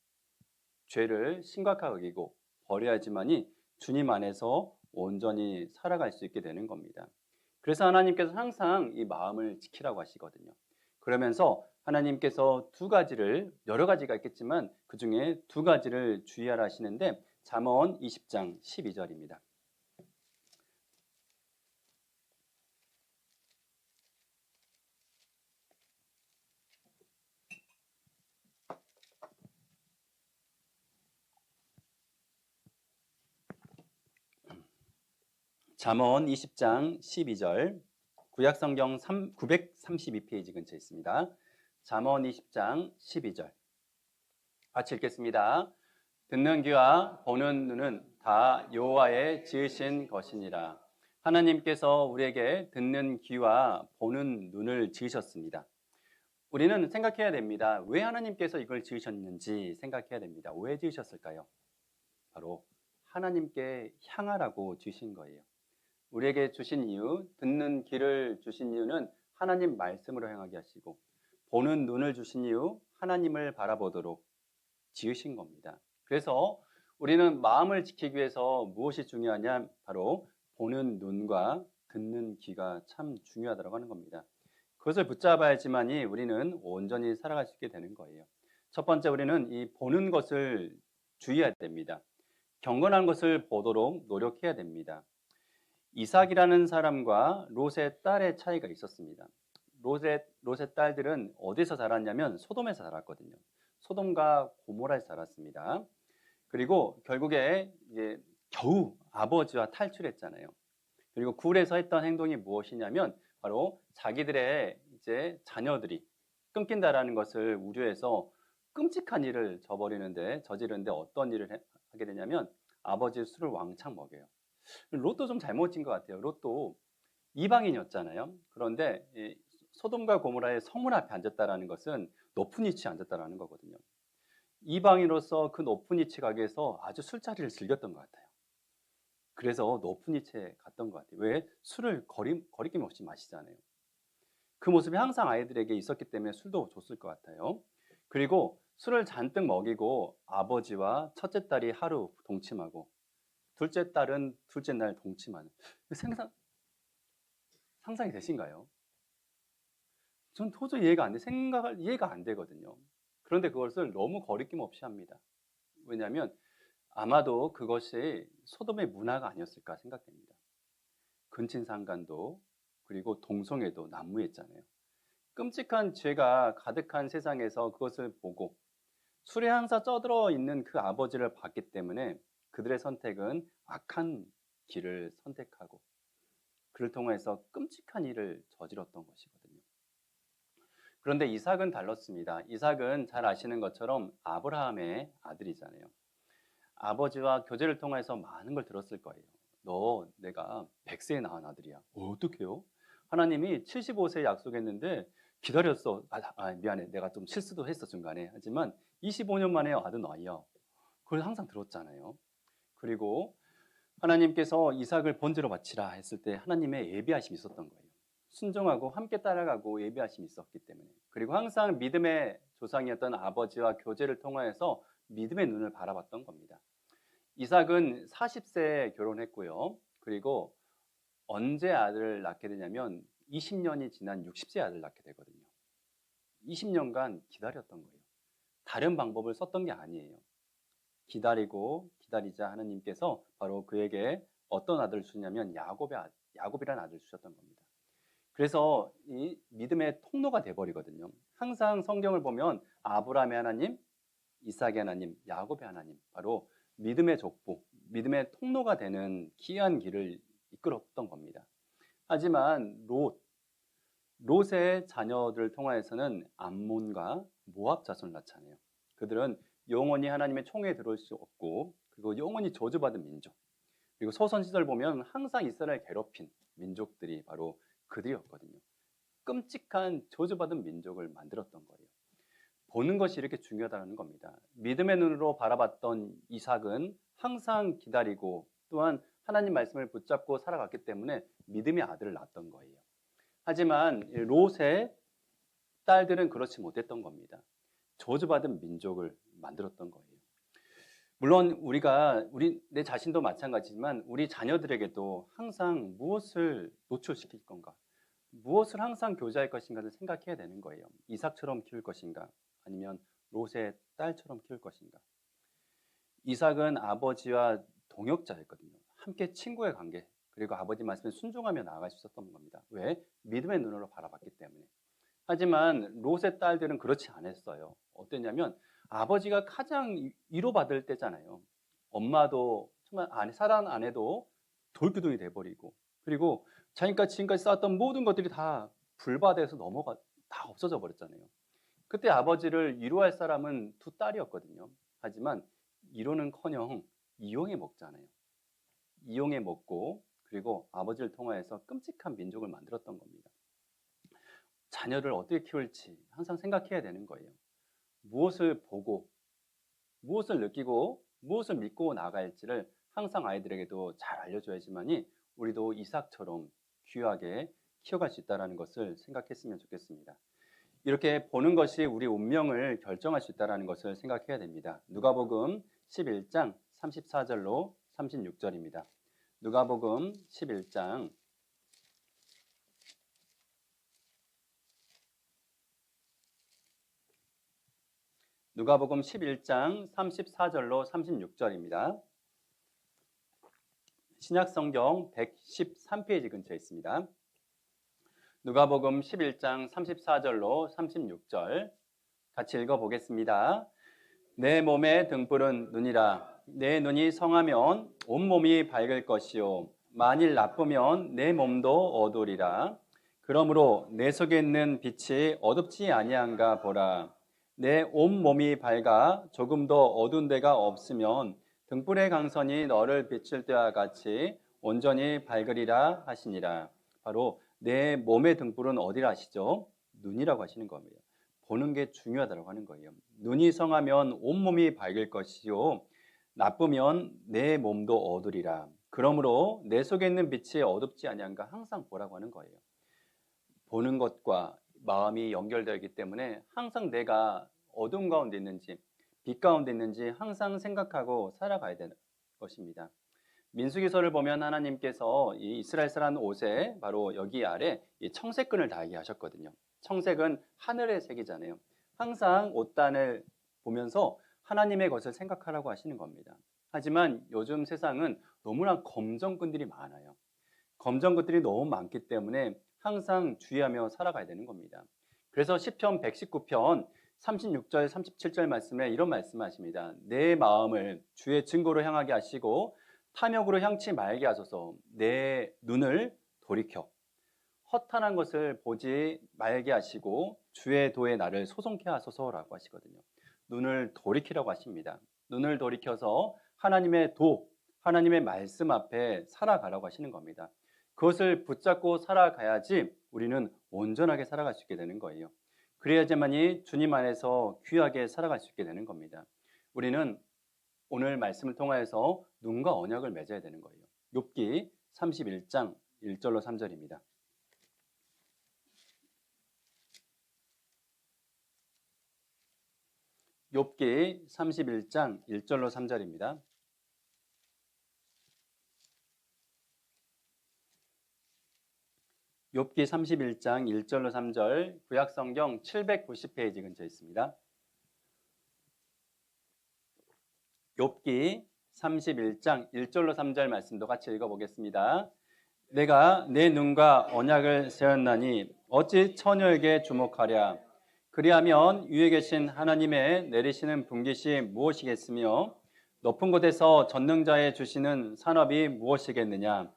죄를 심각하게 여기고 버려야지만이 주님 안에서 온전히 살아갈 수 있게 되는 겁니다. 그래서 하나님께서 항상 이 마음을 지키라고 하시거든요. 그러면서 하나님께서 두 가지를, 여러 가지가 있겠지만 그 중에 두 가지를 주의하라 하시는데, 잠언 20장 12절입니다. 잠언 20장 12절, 구약성경 932페이지 근처에 있습니다. 잠언 20장 12절 같이 읽겠습니다. 듣는 귀와 보는 눈은 다 여호와의 지으신 것이니라. 하나님께서 우리에게 듣는 귀와 보는 눈을 지으셨습니다. 우리는 생각해야 됩니다. 왜 하나님께서 이걸 지으셨는지 생각해야 됩니다. 왜 지으셨을까요? 바로 하나님께 향하라고 지으신 거예요. 우리에게 주신 이유, 듣는 귀를 주신 이유는 하나님 말씀으로 행하게 하시고, 보는 눈을 주신 이유, 하나님을 바라보도록 지으신 겁니다. 그래서 우리는 마음을 지키기 위해서 무엇이 중요하냐? 바로 보는 눈과 듣는 귀가 참 중요하다고 하는 겁니다. 그것을 붙잡아야지만이 우리는 온전히 살아갈 수 있게 되는 거예요. 첫 번째, 우리는 이 보는 것을 주의해야 됩니다. 경건한 것을 보도록 노력해야 됩니다. 이삭이라는 사람과 롯의 딸의 차이가 있었습니다. 롯의 딸들은 어디서 자랐냐면 소돔에서 자랐거든요. 소돔과 고모라에서 자랐습니다. 그리고 결국에 이제 겨우 아버지와 탈출했잖아요. 그리고 굴에서 했던 행동이 무엇이냐면 바로 자기들의 이제 자녀들이 끊긴다라는 것을 우려해서 끔찍한 일을 저지르는데 어떤 일을 하게 되냐면 아버지 술을 왕창 먹여요. 롯도 좀 잘못인 것 같아요. 롯도 이방인이었잖아요. 그런데 이 소돔과 고모라의 성문 앞에 앉았다라는 것은 높은 위치에 앉았다라는 거거든요. 이방인으로서 그 높은 위치 가게에서 아주 술자리를 즐겼던 것 같아요. 그래서 높은 위치에 갔던 것 같아요. 왜? 술을 거리낌 없이 마시잖아요. 그 모습이 항상 아이들에게 있었기 때문에 술도 줬을 것 같아요. 그리고 술을 잔뜩 먹이고 아버지와 첫째 딸이 하루 동침하고 둘째 딸은 둘째 날 동침하는 상상이 되신가요? 전 도저히 이해가 안 돼. 이해가 안 되거든요. 그런데 그것을 너무 거리낌 없이 합니다. 왜냐하면 아마도 그것이 소돔의 문화가 아니었을까 생각됩니다. 근친상간도 그리고 동성애도 난무했잖아요. 끔찍한 죄가 가득한 세상에서 그것을 보고 술에 항상 쪄들어 있는 그 아버지를 봤기 때문에 그들의 선택은 악한 길을 선택하고 그를 통해서 끔찍한 일을 저질렀던 것이거든요. 그런데 이삭은 달랐습니다. 이삭은 잘 아시는 것처럼 아브라함의 아들이잖아요. 아버지와 교제를 통해서 많은 걸 들었을 거예요. 너 내가 100세에 낳은 아들이야. 어떡해요? 하나님이 75세 약속했는데 기다렸어. 미안해. 내가 좀 실수도 했어 중간에. 하지만 25년 만에 얻은 아이야. 그걸 항상 들었잖아요. 그리고 하나님께서 이삭을 번제로 바치라 했을 때 하나님의 예비하심이 있었던 거예요. 순종하고 함께 따라가고 예비하심이 있었기 때문에. 그리고 항상 믿음의 조상이었던 아버지와 교제를 통하여서 믿음의 눈을 바라봤던 겁니다. 이삭은 40세에 결혼했고요. 그리고 언제 아들을 낳게 되냐면 20년이 지난 60세 아들을 낳게 되거든요. 20년간 기다렸던 거예요. 다른 방법을 썼던 게 아니에요. 기다리고 기다리자 하나님께서 바로 그에게 어떤 아들을 주냐면 야곱이라는 아들을 주셨던 겁니다. 그래서 이 믿음의 통로가 돼버리거든요. 항상 성경을 보면 아브라함의 하나님, 이삭의 하나님, 야곱의 하나님, 바로 믿음의 족보, 믿음의 통로가 되는 기이한 길을 이끌었던 겁니다. 하지만 롯의 자녀들을 통하여서는 암몬과 모압 자손을 낳잖아요. 그들은 영원히 하나님의 총에 들어올 수 없고 그리고 영원히 저주받은 민족. 그리고 소선 시절 보면 항상 이스라엘 괴롭힌 민족들이 바로 그들이었거든요. 끔찍한 저주받은 민족을 만들었던 거예요. 보는 것이 이렇게 중요하다는 겁니다. 믿음의 눈으로 바라봤던 이삭은 항상 기다리고 또한 하나님 말씀을 붙잡고 살아갔기 때문에 믿음의 아들을 낳았던 거예요. 하지만 롯의 딸들은 그렇지 못했던 겁니다. 저주받은 민족을 만들었던 거예요. 물론 내 자신도 마찬가지지만 우리 자녀들에게도 항상 무엇을 노출시킬 건가, 무엇을 항상 교제할 것인가를 생각해야 되는 거예요. 이삭처럼 키울 것인가, 아니면 롯의 딸처럼 키울 것인가. 이삭은 아버지와 동역자였거든요. 함께 친구의 관계, 그리고 아버지 말씀에 순종하며 나아갈 수 있었던 겁니다. 왜? 믿음의 눈으로 바라봤기 때문에. 하지만 롯의 딸들은 그렇지 않았어요. 어땠냐면 아버지가 가장 위로받을 때잖아요. 엄마도 정말 사랑 아내도 돌기둥이 돼버리고, 그리고 자기가 지금까지 쌓았던 모든 것들이 다 불바다에서 다 없어져 버렸잖아요. 그때 아버지를 위로할 사람은 두 딸이었거든요. 하지만 위로는커녕 이용해 먹잖아요. 이용해 먹고 그리고 아버지를 통하여서 끔찍한 민족을 만들었던 겁니다. 자녀를 어떻게 키울지 항상 생각해야 되는 거예요. 무엇을 보고 무엇을 느끼고 무엇을 믿고 나갈지를 항상 아이들에게도 잘 알려줘야지만이 우리도 이삭처럼 귀하게 키워갈 수 있다는 것을 생각했으면 좋겠습니다. 이렇게 보는 것이 우리 운명을 결정할 수 있다는 것을 생각해야 됩니다. 누가복음 11장 34절로 36절입니다. 누가복음 11장 누가복음 11장 34절로 36절입니다. 신약성경 113페이지 근처에 있습니다. 누가복음 11장 34절로 36절 같이 읽어보겠습니다. 내 몸의 등불은 눈이라. 내 눈이 성하면 온몸이 밝을 것이요 만일 나쁘면 내 몸도 어두리라. 그러므로 내 속에 있는 빛이 어둡지 아니한가 보라. 내 온몸이 밝아 조금 더 어두운 데가 없으면 등불의 강선이 너를 비출 때와 같이 온전히 밝으리라 하시니라. 바로 내 몸의 등불은 어디라 하시죠? 눈이라고 하시는 겁니다. 보는 게 중요하다고 하는 거예요. 눈이 성하면 온몸이 밝을 것이요 나쁘면 내 몸도 어두리라. 그러므로 내 속에 있는 빛이 어둡지 아니한가 항상 보라고 하는 거예요. 보는 것과 마음이 연결되어 있기 때문에 항상 내가 어둠 가운데 있는지 빛 가운데 있는지 항상 생각하고 살아가야 되는 것입니다. 민수기서를 보면 하나님께서 이 이스라엘 사람 옷에 바로 여기 아래 이 청색끈을 달게 하셨거든요. 청색은 하늘의 색이잖아요. 항상 옷단을 보면서 하나님의 것을 생각하라고 하시는 겁니다. 하지만 요즘 세상은 너무나 검정끈들이 많아요. 검정것들이 너무 많기 때문에 항상 주의하며 살아가야 되는 겁니다. 그래서 시편 119편 36절 37절 말씀에 이런 말씀하십니다. 내 마음을 주의 증거로 향하게 하시고 탐욕으로 향치 말게 하소서. 내 눈을 돌이켜 허탄한 것을 보지 말게 하시고 주의 도에 나를 소송케 하소서라고 하시거든요. 눈을 돌이키라고 하십니다. 눈을 돌이켜서 하나님의 도, 하나님의 말씀 앞에 살아가라고 하시는 겁니다. 그것을 붙잡고 살아가야지 우리는 온전하게 살아갈 수 있게 되는 거예요. 그래야지만이 주님 안에서 귀하게 살아갈 수 있게 되는 겁니다. 우리는 오늘 말씀을 통하여서 눈과 언약을 맺어야 되는 거예요. 욥기 31장 1절로 3절입니다. 욥기 31장 1절로 3절입니다. 욥기 31장 1절로 3절 구약성경 790페이지 근처에 있습니다. 욥기 31장 1절로 3절 말씀도 같이 읽어보겠습니다. 내가 내 눈과 언약을 세웠나니 어찌 처녀에게 주목하랴. 그리하면 위에 계신 하나님의 내리시는 분깃이 무엇이겠으며 높은 곳에서 전능자의 주시는 산업이 무엇이겠느냐.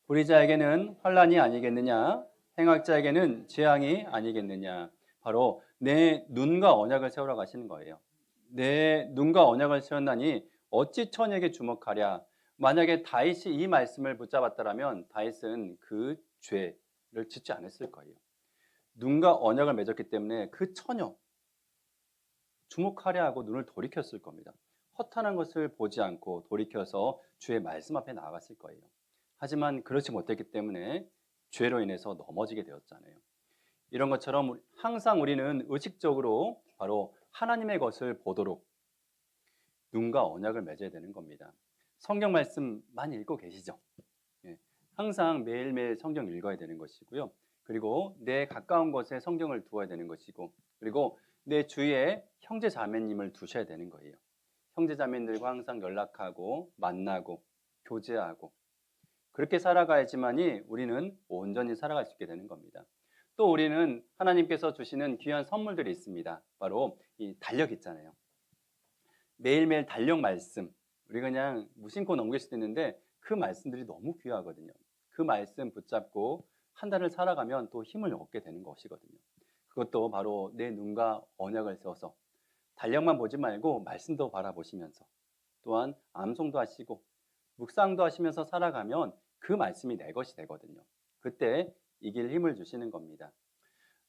불의자에게는 환난이 아니겠느냐. 행악자에게는 재앙이 아니겠느냐. 바로 내 눈과 언약을 세우라고 하시는 거예요. 내 눈과 언약을 세웠나니 어찌 처녀에게 주목하랴. 만약에 다윗이 이 말씀을 붙잡았더라면 다윗은 그 죄를 짓지 않았을 거예요. 눈과 언약을 맺었기 때문에 그 처녀 주목하려 하고 눈을 돌이켰을 겁니다. 허탄한 것을 보지 않고 돌이켜서 주의 말씀 앞에 나아갔을 거예요. 하지만 그렇지 못했기 때문에 죄로 인해서 넘어지게 되었잖아요. 이런 것처럼 항상 우리는 의식적으로 바로 하나님의 것을 보도록 눈과 언약을 맺어야 되는 겁니다. 성경 말씀 많이 읽고 계시죠? 항상 매일매일 성경 읽어야 되는 것이고요. 그리고 내 가까운 곳에 성경을 두어야 되는 것이고, 그리고 내 주위에 형제 자매님을 두셔야 되는 거예요. 형제 자매들과 항상 연락하고 만나고 교제하고 그렇게 살아가야지만이 우리는 온전히 살아갈 수 있게 되는 겁니다. 또 우리는 하나님께서 주시는 귀한 선물들이 있습니다. 바로 이 달력 있잖아요. 매일매일 달력 말씀, 우리 그냥 무심코 넘길 수도 있는데 그 말씀들이 너무 귀하거든요. 그 말씀 붙잡고 한 달을 살아가면 또 힘을 얻게 되는 것이거든요. 그것도 바로 내 눈과 언약을 세워서 달력만 보지 말고 말씀도 바라보시면서 또한 암송도 하시고 묵상도 하시면서 살아가면 그 말씀이 내 것이 되거든요. 그때 이길 힘을 주시는 겁니다.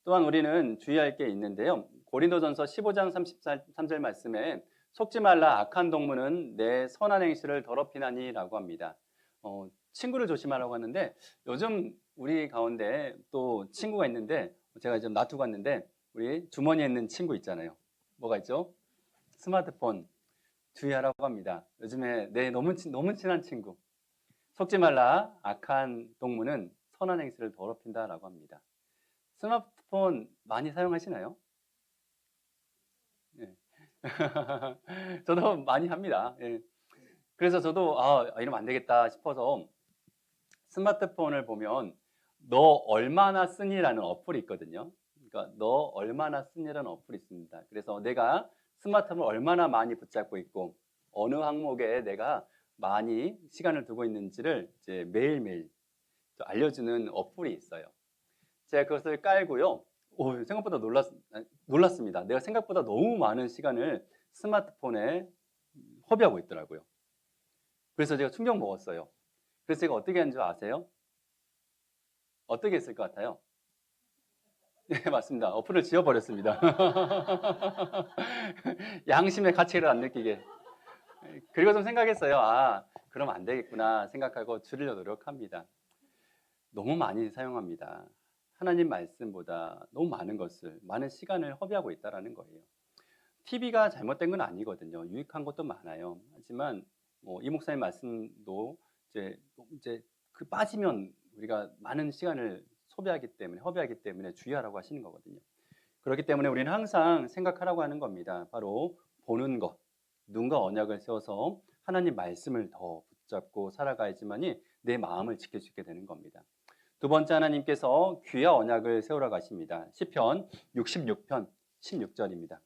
또한 우리는 주의할 게 있는데요. 고린도전서 15장 33절 말씀에 속지 말라 악한 동무는 내 선한 행실을 더럽히나니 라고 합니다. 친구를 조심하라고 하는데 요즘 우리 가운데 또 친구가 있는데 제가 좀 놔두고 왔는데 우리 주머니에 있는 친구 있잖아요. 뭐가 있죠? 스마트폰 주의하라고 합니다. 요즘에 너무 친한 친구. 속지 말라 악한 동무는 선한 행실을 더럽힌다라고 합니다. 스마트폰 많이 사용하시나요? 네. 저도 많이 합니다. 예. 그래서 저도 이러면 안 되겠다 싶어서 스마트폰을 보면 너 얼마나 쓰니라는 어플이 있거든요. 그러니까 너 얼마나 쓰니라는 어플이 있습니다. 그래서 내가 스마트폰을 얼마나 많이 붙잡고 있고 어느 항목에 내가 많이 시간을 두고 있는지를 이제 매일매일 알려주는 어플이 있어요. 제가 그것을 깔고요. 생각보다 놀랐습니다. 내가 생각보다 너무 많은 시간을 스마트폰에 허비하고 있더라고요. 그래서 제가 충격 먹었어요. 그래서 제가 어떻게 한 줄 아세요? 어떻게 했을 것 같아요? 네, 맞습니다. 어플을 지워버렸습니다. 양심의 가치를 안 느끼게. 그리고 좀 생각했어요. 아, 그럼 안 되겠구나 생각하고 줄이려 노력합니다. 너무 많이 사용합니다. 하나님 말씀보다 너무 많은 것을, 많은 시간을 허비하고 있다라는 거예요. TV가 잘못된 건 아니거든요. 유익한 것도 많아요. 하지만 이 목사님 말씀도 이제 그 빠지면 우리가 많은 시간을 소비하기 때문에 허비하기 때문에 주의하라고 하시는 거거든요. 그렇기 때문에 우리는 항상 생각하라고 하는 겁니다. 바로 보는 것, 눈과 언약을 세워서 하나님 말씀을 더 붙잡고 살아가야지만이 내 마음을 지킬 수 있게 되는 겁니다. 두 번째, 하나님께서 귀와 언약을 세우라고 하십니다. 시편 66편 16절입니다.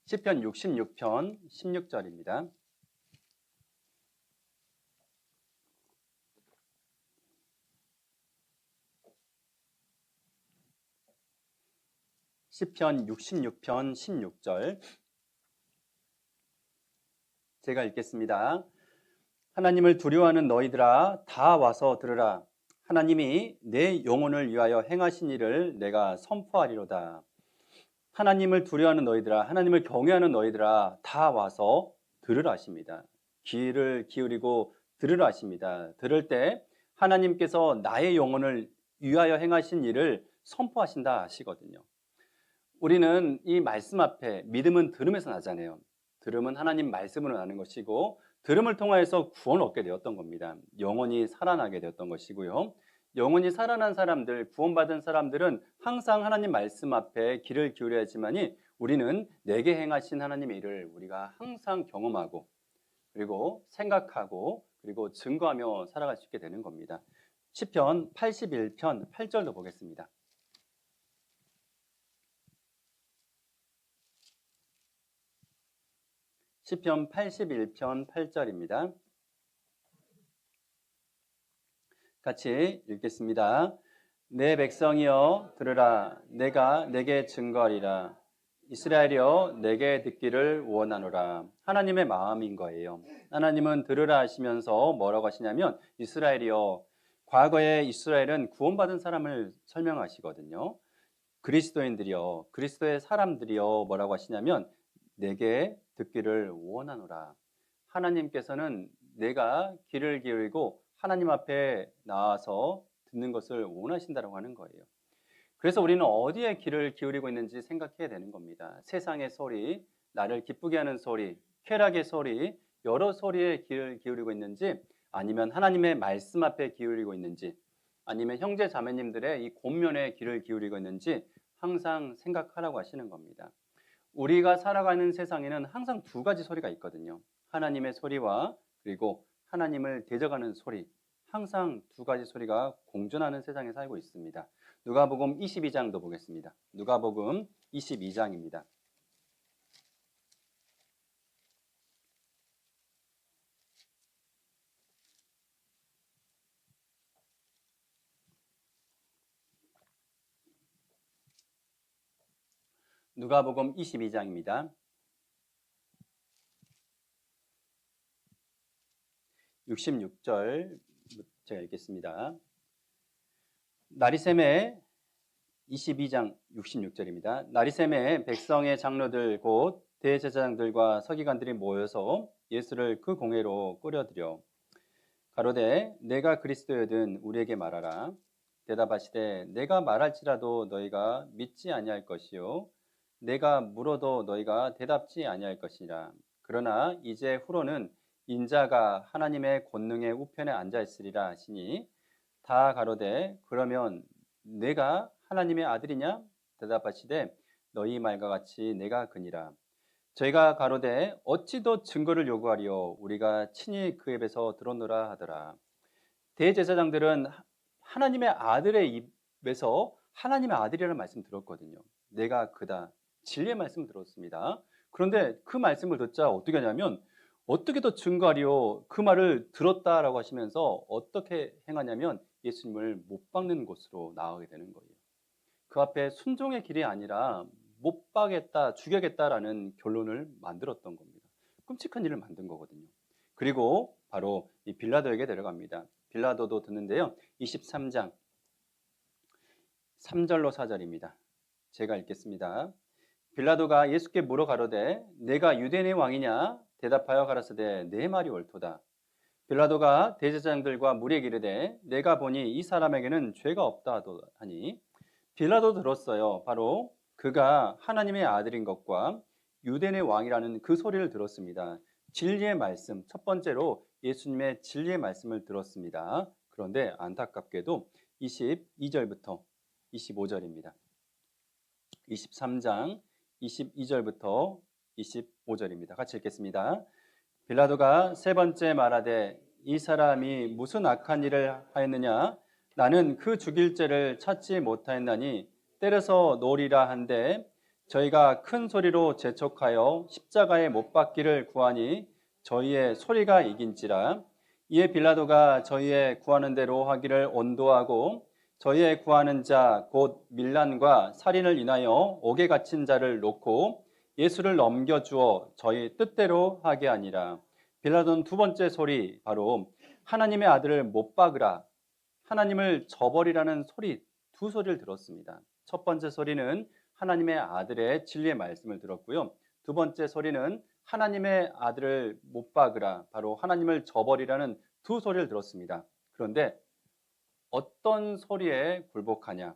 시편 66편 16절입니다. 시편 66편 16절 제가 읽겠습니다. 하나님을 두려워하는 너희들아 다 와서 들으라. 하나님이 내 영혼을 위하여 행하신 일을 내가 선포하리로다. 하나님을 두려워하는 너희들아, 하나님을 경외하는 너희들아 다 와서 들으라 하십니다. 귀를 기울이고 들으라 하십니다. 들을 때 하나님께서 나의 영혼을 위하여 행하신 일을 선포하신다 하시거든요. 우리는 이 말씀 앞에 믿음은 들음에서 나잖아요. 들음은 하나님 말씀으로 나는 것이고 들음을 통하여서 구원을 얻게 되었던 겁니다. 영혼이 살아나게 되었던 것이고요. 영혼이 살아난 사람들, 구원받은 사람들은 항상 하나님 말씀 앞에 귀를 기울여야지만이 우리는 내게 행하신 하나님의 일을 우리가 항상 경험하고 그리고 생각하고 그리고 증거하며 살아갈 수 있게 되는 겁니다. 시편 81편 8절도 보겠습니다. 시편 81편 8절입니다. 같이 읽겠습니다. 내 백성이여 들으라. 내가 내게 증거하리라. 이스라엘이여 내게 듣기를 원하노라. 하나님의 마음인 거예요. 하나님은 들으라 하시면서 뭐라고 하시냐면 이스라엘이여, 과거에 이스라엘은 구원받은 사람을 설명하시거든요. 그리스도인들이여, 그리스도의 사람들이여 뭐라고 하시냐면 내게 듣기를 원하노라. 하나님께서는 내가 귀를 기울이고 하나님 앞에 나와서 듣는 것을 원하신다고 하는 거예요. 그래서 우리는 어디에 귀를 기울이고 있는지 생각해야 되는 겁니다. 세상의 소리, 나를 기쁘게 하는 소리, 쾌락의 소리, 여러 소리에 귀를 기울이고 있는지, 아니면 하나님의 말씀 앞에 기울이고 있는지, 아니면 형제 자매님들의 이 권면에 귀를 기울이고 있는지 항상 생각하라고 하시는 겁니다. 우리가 살아가는 세상에는 항상 두 가지 소리가 있거든요. 하나님의 소리와 그리고 하나님을 대적하는 소리, 항상 두 가지 소리가 공존하는 세상에 살고 있습니다. 누가복음 22장도 보겠습니다. 누가복음 22장입니다. 누가복음 22장입니다. 66절 제가 읽겠습니다. 나리샘의 22장 66절입니다. 나리샘의 백성의 장로들 곧 대제사장들과 서기관들이 모여서 예수를 그 공회로 끌어들여 가로되 내가 그리스도여든 우리에게 말하라. 대답하시되 내가 말할지라도 너희가 믿지 아니할 것이요 내가 물어도 너희가 대답지 아니할 것이라. 그러나 이제 후로는 인자가 하나님의 권능의 우편에 앉아 있으리라 하시니 다 가로되 그러면 내가 하나님의 아들이냐? 대답하시되 너희 말과 같이 내가 그니라. 저희가 가로되 어찌 더 증거를 요구하리요 우리가 친히 그 입에서 들었노라 하더라. 대제사장들은 하나님의 아들의 입에서 하나님의 아들이라는 말씀 들었거든요. 내가 그다. 진리의 말씀 들었습니다. 그런데 그 말씀을 듣자 어떻게 하냐면 어떻게 더 증거하리요? 그 말을 들었다라고 하시면서 어떻게 행하냐면 예수님을 못 박는 곳으로 나아가게 되는 거예요. 그 앞에 순종의 길이 아니라 못 박겠다, 죽여겠다라는 결론을 만들었던 겁니다. 끔찍한 일을 만든 거거든요. 그리고 바로 이 빌라도에게 데려갑니다. 빌라도도 듣는데요. 23장 3절로 4절입니다. 제가 읽겠습니다. 빌라도가 예수께 물어 가로되 내가 유대인의 왕이냐 대답하여 가라사대 내 말이 옳도다. 빌라도가 대제사장들과 무리에게 이르되 내가 보니 이 사람에게는 죄가 없다 하니 빌라도 들었어요. 바로 그가 하나님의 아들인 것과 유대인의 왕이라는 그 소리를 들었습니다. 진리의 말씀, 첫 번째로 예수님의 진리의 말씀을 들었습니다. 그런데 안타깝게도 22절부터 25절입니다. 23장 22절부터 25절입니다. 같이 읽겠습니다. 빌라도가 세 번째 말하되 이 사람이 무슨 악한 일을 하였느냐? 나는 그 죽일 죄를 찾지 못하였나니 때려서 놓으리라 한데 저희가 큰 소리로 재촉하여 십자가에 못 박기를 구하니 저희의 소리가 이긴지라. 이에 빌라도가 저희의 구하는 대로 하기를 온도하고 저희의 구하는 자 곧 밀란과 살인을 인하여 옥에 갇힌 자를 놓고 예수를 넘겨주어 저희 뜻대로 하게 하니라. 빌라도는 두 번째 소리, 바로 하나님의 아들을 못 박으라, 하나님을 저버리라는 소리, 두 소리를 들었습니다. 첫 번째 소리는 하나님의 아들의 진리의 말씀을 들었고요. 두 번째 소리는 하나님의 아들을 못 박으라, 바로 하나님을 저버리라는 두 소리를 들었습니다. 그런데 어떤 소리에 굴복하냐?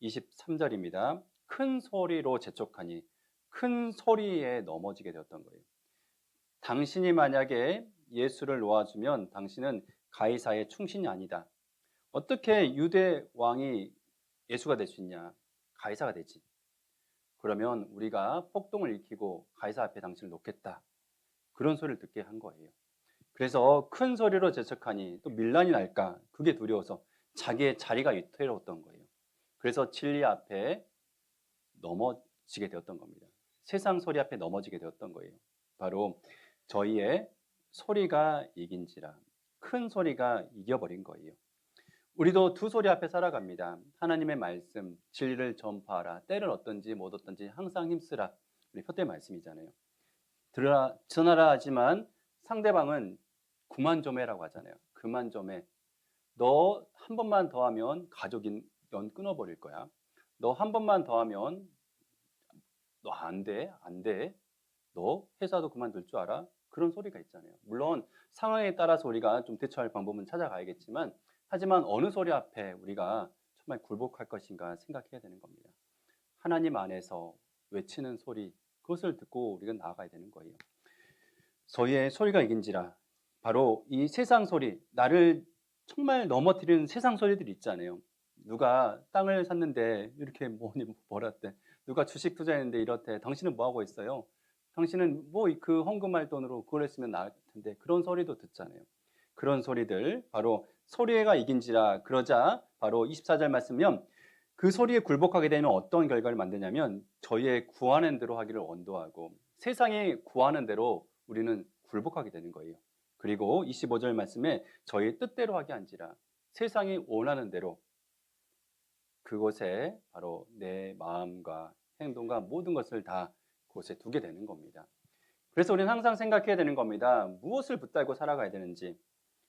23절입니다. 큰 소리로 재촉하니 큰 소리에 넘어지게 되었던 거예요. 당신이 만약에 예수를 놓아주면 당신은 가이사의 충신이 아니다. 어떻게 유대 왕이 예수가 될 수 있냐? 가이사가 되지. 그러면 우리가 폭동을 일으키고 가이사 앞에 당신을 놓겠다. 그런 소리를 듣게 한 거예요. 그래서 큰 소리로 재촉하니 또 밀란이 날까? 그게 두려워서 자기의 자리가 위태로웠던 거예요. 그래서 진리 앞에 넘어지게 되었던 겁니다. 세상 소리 앞에 넘어지게 되었던 거예요. 바로 저희의 소리가 이긴지라, 큰 소리가 이겨버린 거예요. 우리도 두 소리 앞에 살아갑니다. 하나님의 말씀, 진리를 전파하라. 때를 어떤지 못 어떤지 항상 힘쓰라. 우리 표대 말씀이잖아요. 전하라 하지만 상대방은 그만 좀 해라고 하잖아요. 그만 좀 해. 너 한 번만 더 하면 가족인 연 끊어버릴 거야. 너 한 번만 더 하면 너 안 돼, 안 돼. 너 회사도 그만둘 줄 알아? 그런 소리가 있잖아요. 물론 상황에 따라서 우리가 좀 대처할 방법은 찾아가야겠지만, 하지만 어느 소리 앞에 우리가 정말 굴복할 것인가 생각해야 되는 겁니다. 하나님 안에서 외치는 소리, 그것을 듣고 우리가 나아가야 되는 거예요. 저희의 소리가 이긴지라, 바로 이 세상 소리, 나를 정말 넘어뜨리는 세상 소리들이 있잖아요. 누가 땅을 샀는데 이렇게 뭐랬대. 누가 주식 투자했는데 이렇대. 당신은 뭐 하고 있어요? 당신은 뭐 그 헌금할 돈으로 그걸 했으면 나을 텐데. 그런 소리도 듣잖아요. 그런 소리들, 바로 소리가 이긴지라. 그러자 바로 24절 말씀이면 그 소리에 굴복하게 되면 어떤 결과를 만드냐면 저희의 구하는 대로 하기를 원도하고 세상이 구하는 대로 우리는 굴복하게 되는 거예요. 그리고 25절 말씀에 저희 뜻대로 하게 한지라. 세상이 원하는 대로 그곳에 바로 내 마음과 행동과 모든 것을 다 그곳에 두게 되는 겁니다. 그래서 우리는 항상 생각해야 되는 겁니다. 무엇을 붙들고 살아가야 되는지.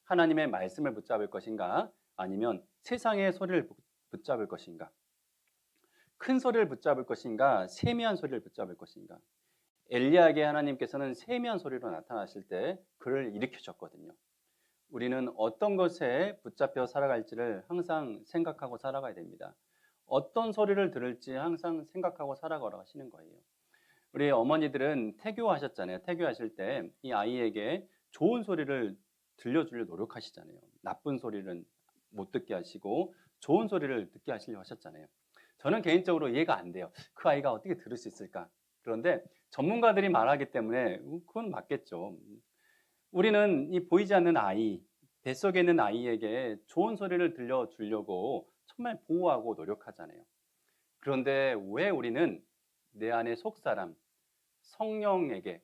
하나님의 말씀을 붙잡을 것인가? 아니면 세상의 소리를 붙잡을 것인가? 큰 소리를 붙잡을 것인가? 세미한 소리를 붙잡을 것인가? 엘리야에게 하나님께서는 세미한 소리로 나타나실 때 그를 일으키셨거든요. 우리는 어떤 것에 붙잡혀 살아갈지를 항상 생각하고 살아가야 됩니다. 어떤 소리를 들을지 항상 생각하고 살아가라고 하시는 거예요. 우리 어머니들은 태교하셨잖아요. 태교하실 때 이 아이에게 좋은 소리를 들려주려 노력하시잖아요. 나쁜 소리는 못 듣게 하시고 좋은 소리를 듣게 하시려고 하셨잖아요. 저는 개인적으로 이해가 안 돼요. 그 아이가 어떻게 들을 수 있을까? 그런데 전문가들이 말하기 때문에 그건 맞겠죠. 우리는 이 보이지 않는 아이, 뱃속에 있는 아이에게 좋은 소리를 들려주려고 정말 보호하고 노력하잖아요. 그런데 왜 우리는 내 안의 속사람, 성령에게,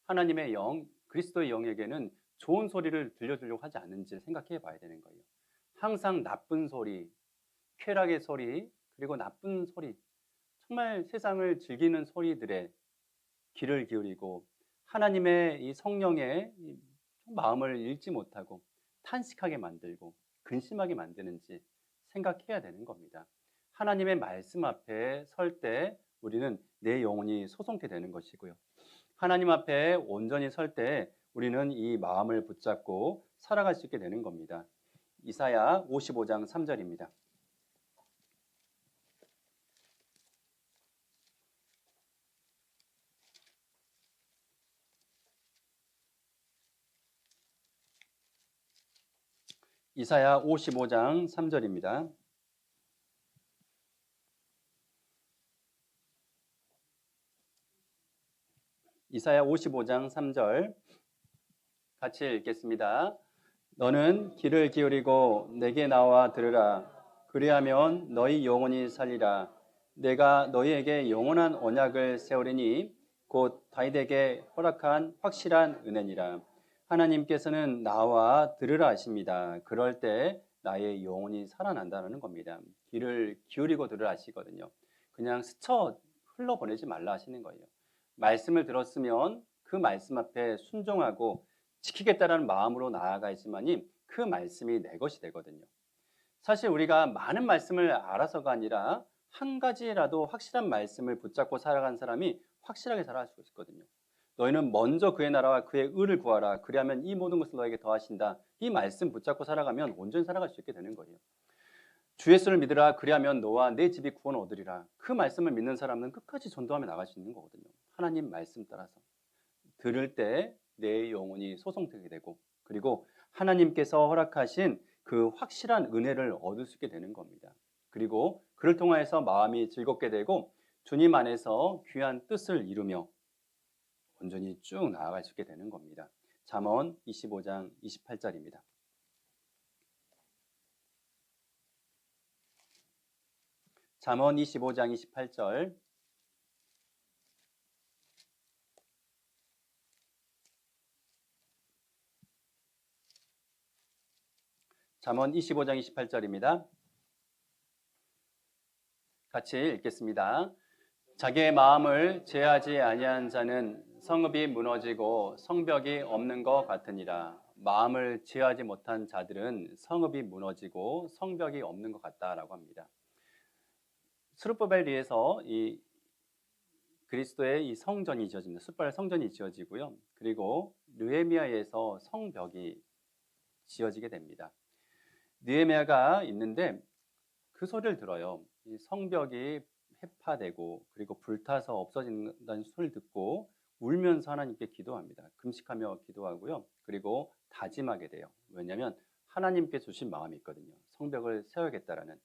하나님의 영, 그리스도의 영에게는 좋은 소리를 들려주려고 하지 않는지 생각해 봐야 되는 거예요. 항상 나쁜 소리, 쾌락의 소리, 그리고 나쁜 소리, 정말 세상을 즐기는 소리들에 귀를 기울이고 하나님의 이 성령의 마음을 읽지 못하고 탄식하게 만들고 근심하게 만드는지 생각해야 되는 겁니다. 하나님의 말씀 앞에 설 때 우리는 내 영혼이 소송케 되는 것이고요. 하나님 앞에 온전히 설 때 우리는 이 마음을 붙잡고 살아갈 수 있게 되는 겁니다. 이사야 55장 3절입니다. 이사야 55장 3절입니다. 이사야 55장 3절 같이 읽겠습니다. 너는 귀를 기울이고 내게 나와 들으라. 그리하면 너희 영혼이 살리라. 내가 너희에게 영원한 언약을 세우리니 곧 다윗에게 허락한 확실한 은혜니라. 하나님께서는 나와 들으라 하십니다. 그럴 때 나의 영혼이 살아난다는 겁니다. 귀를 기울이고 들으라 하시거든요. 그냥 스쳐 흘러보내지 말라 하시는 거예요. 말씀을 들었으면 그 말씀 앞에 순종하고 지키겠다라는 마음으로 나아가야지만이 그 말씀이 내 것이 되거든요. 사실 우리가 많은 말씀을 알아서가 아니라 한 가지라도 확실한 말씀을 붙잡고 살아간 사람이 확실하게 살아갈 수 있거든요. 너희는 먼저 그의 나라와 그의 의를 구하라. 그리하면 이 모든 것을 너에게 더하신다. 이 말씀 붙잡고 살아가면 온전히 살아갈 수 있게 되는 거예요. 주 예수를 믿으라. 그리하면 너와 내 집이 구원을 얻으리라. 그 말씀을 믿는 사람은 끝까지 전도하며 나갈 수 있는 거거든요. 하나님 말씀 따라서 들을 때 내 영혼이 소송되게 되고, 그리고 하나님께서 허락하신 그 확실한 은혜를 얻을 수 있게 되는 겁니다. 그리고 그를 통하여서 마음이 즐겁게 되고 주님 안에서 귀한 뜻을 이루며 온전히 쭉 나아갈 수 있게 되는 겁니다. 잠언 25장 28절입니다. 잠언 25장 28절 잠언 25장 28절입니다. 같이 읽겠습니다. 자기의 마음을 제하지 아니한 자는 성읍이 무너지고 성벽이 없는 것 같으니라. 마음을 제하지 못한 자들은 성읍이 무너지고 성벽이 없는 것 같다라고 합니다. 스룹바벨리에서 이 그리스도의 이 성전이 지어집니다. 숫발 성전이 지어지고요. 그리고 느헤미야에서 성벽이 지어지게 됩니다. 느헤미야가 있는데 그 소리를 들어요. 이 성벽이 해파되고 그리고 불타서 없어진다는 소리를 듣고 울면서 하나님께 기도합니다. 금식하며 기도하고요. 그리고 다짐하게 돼요. 왜냐하면 하나님께 주신 마음이 있거든요. 성벽을 세워야겠다라는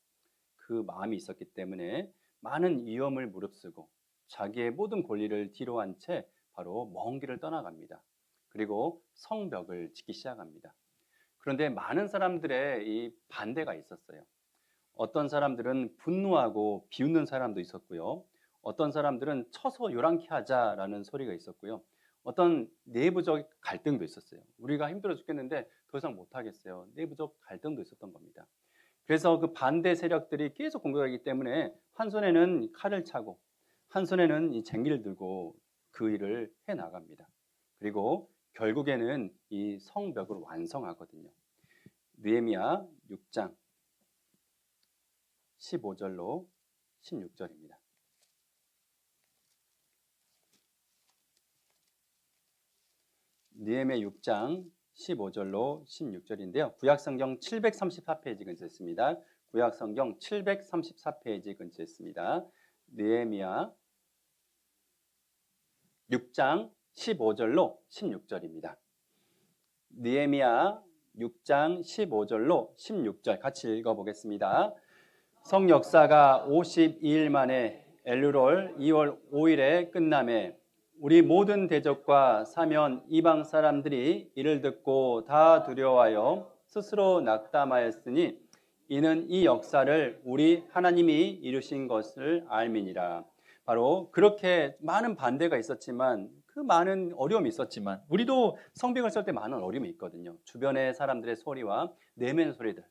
그 마음이 있었기 때문에 많은 위험을 무릅쓰고 자기의 모든 권리를 뒤로 한 채 바로 먼 길을 떠나갑니다. 그리고 성벽을 짓기 시작합니다. 그런데 많은 사람들의 이 반대가 있었어요. 어떤 사람들은 분노하고 비웃는 사람도 있었고요. 어떤 사람들은 쳐서 요란케 하자라는 소리가 있었고요. 어떤 내부적 갈등도 있었어요. 우리가 힘들어 죽겠는데 더 이상 못하겠어요. 내부적 갈등도 있었던 겁니다. 그래서 그 반대 세력들이 계속 공격하기 때문에 한 손에는 칼을 차고 한 손에는 이 쟁기를 들고 그 일을 해나갑니다. 그리고 결국에는 이 성벽을 완성하거든요. 느헤미야 6장 15절로 16절입니다. 느헤미야 6장 15절로 16절인데요. 구약성경 734페이지 근처에 있습니다. 구약성경 734페이지 근처에 있습니다. 느헤미야 6장 15절로 16절입니다. 느헤미야 6장 15절로 16절 같이 읽어보겠습니다. 성 역사가 52일 만에 엘루롤 2월 5일에 끝남에 우리 모든 대적과 사면 이방 사람들이 이를 듣고 다 두려워하여 스스로 낙담하였으니 이는 이 역사를 우리 하나님이 이루신 것을 알미니라. 바로 그렇게 많은 반대가 있었지만 그 많은 어려움이 있었지만 우리도 성벽을 설 때 많은 어려움이 있거든요. 주변의 사람들의 소리와 내면의 소리들.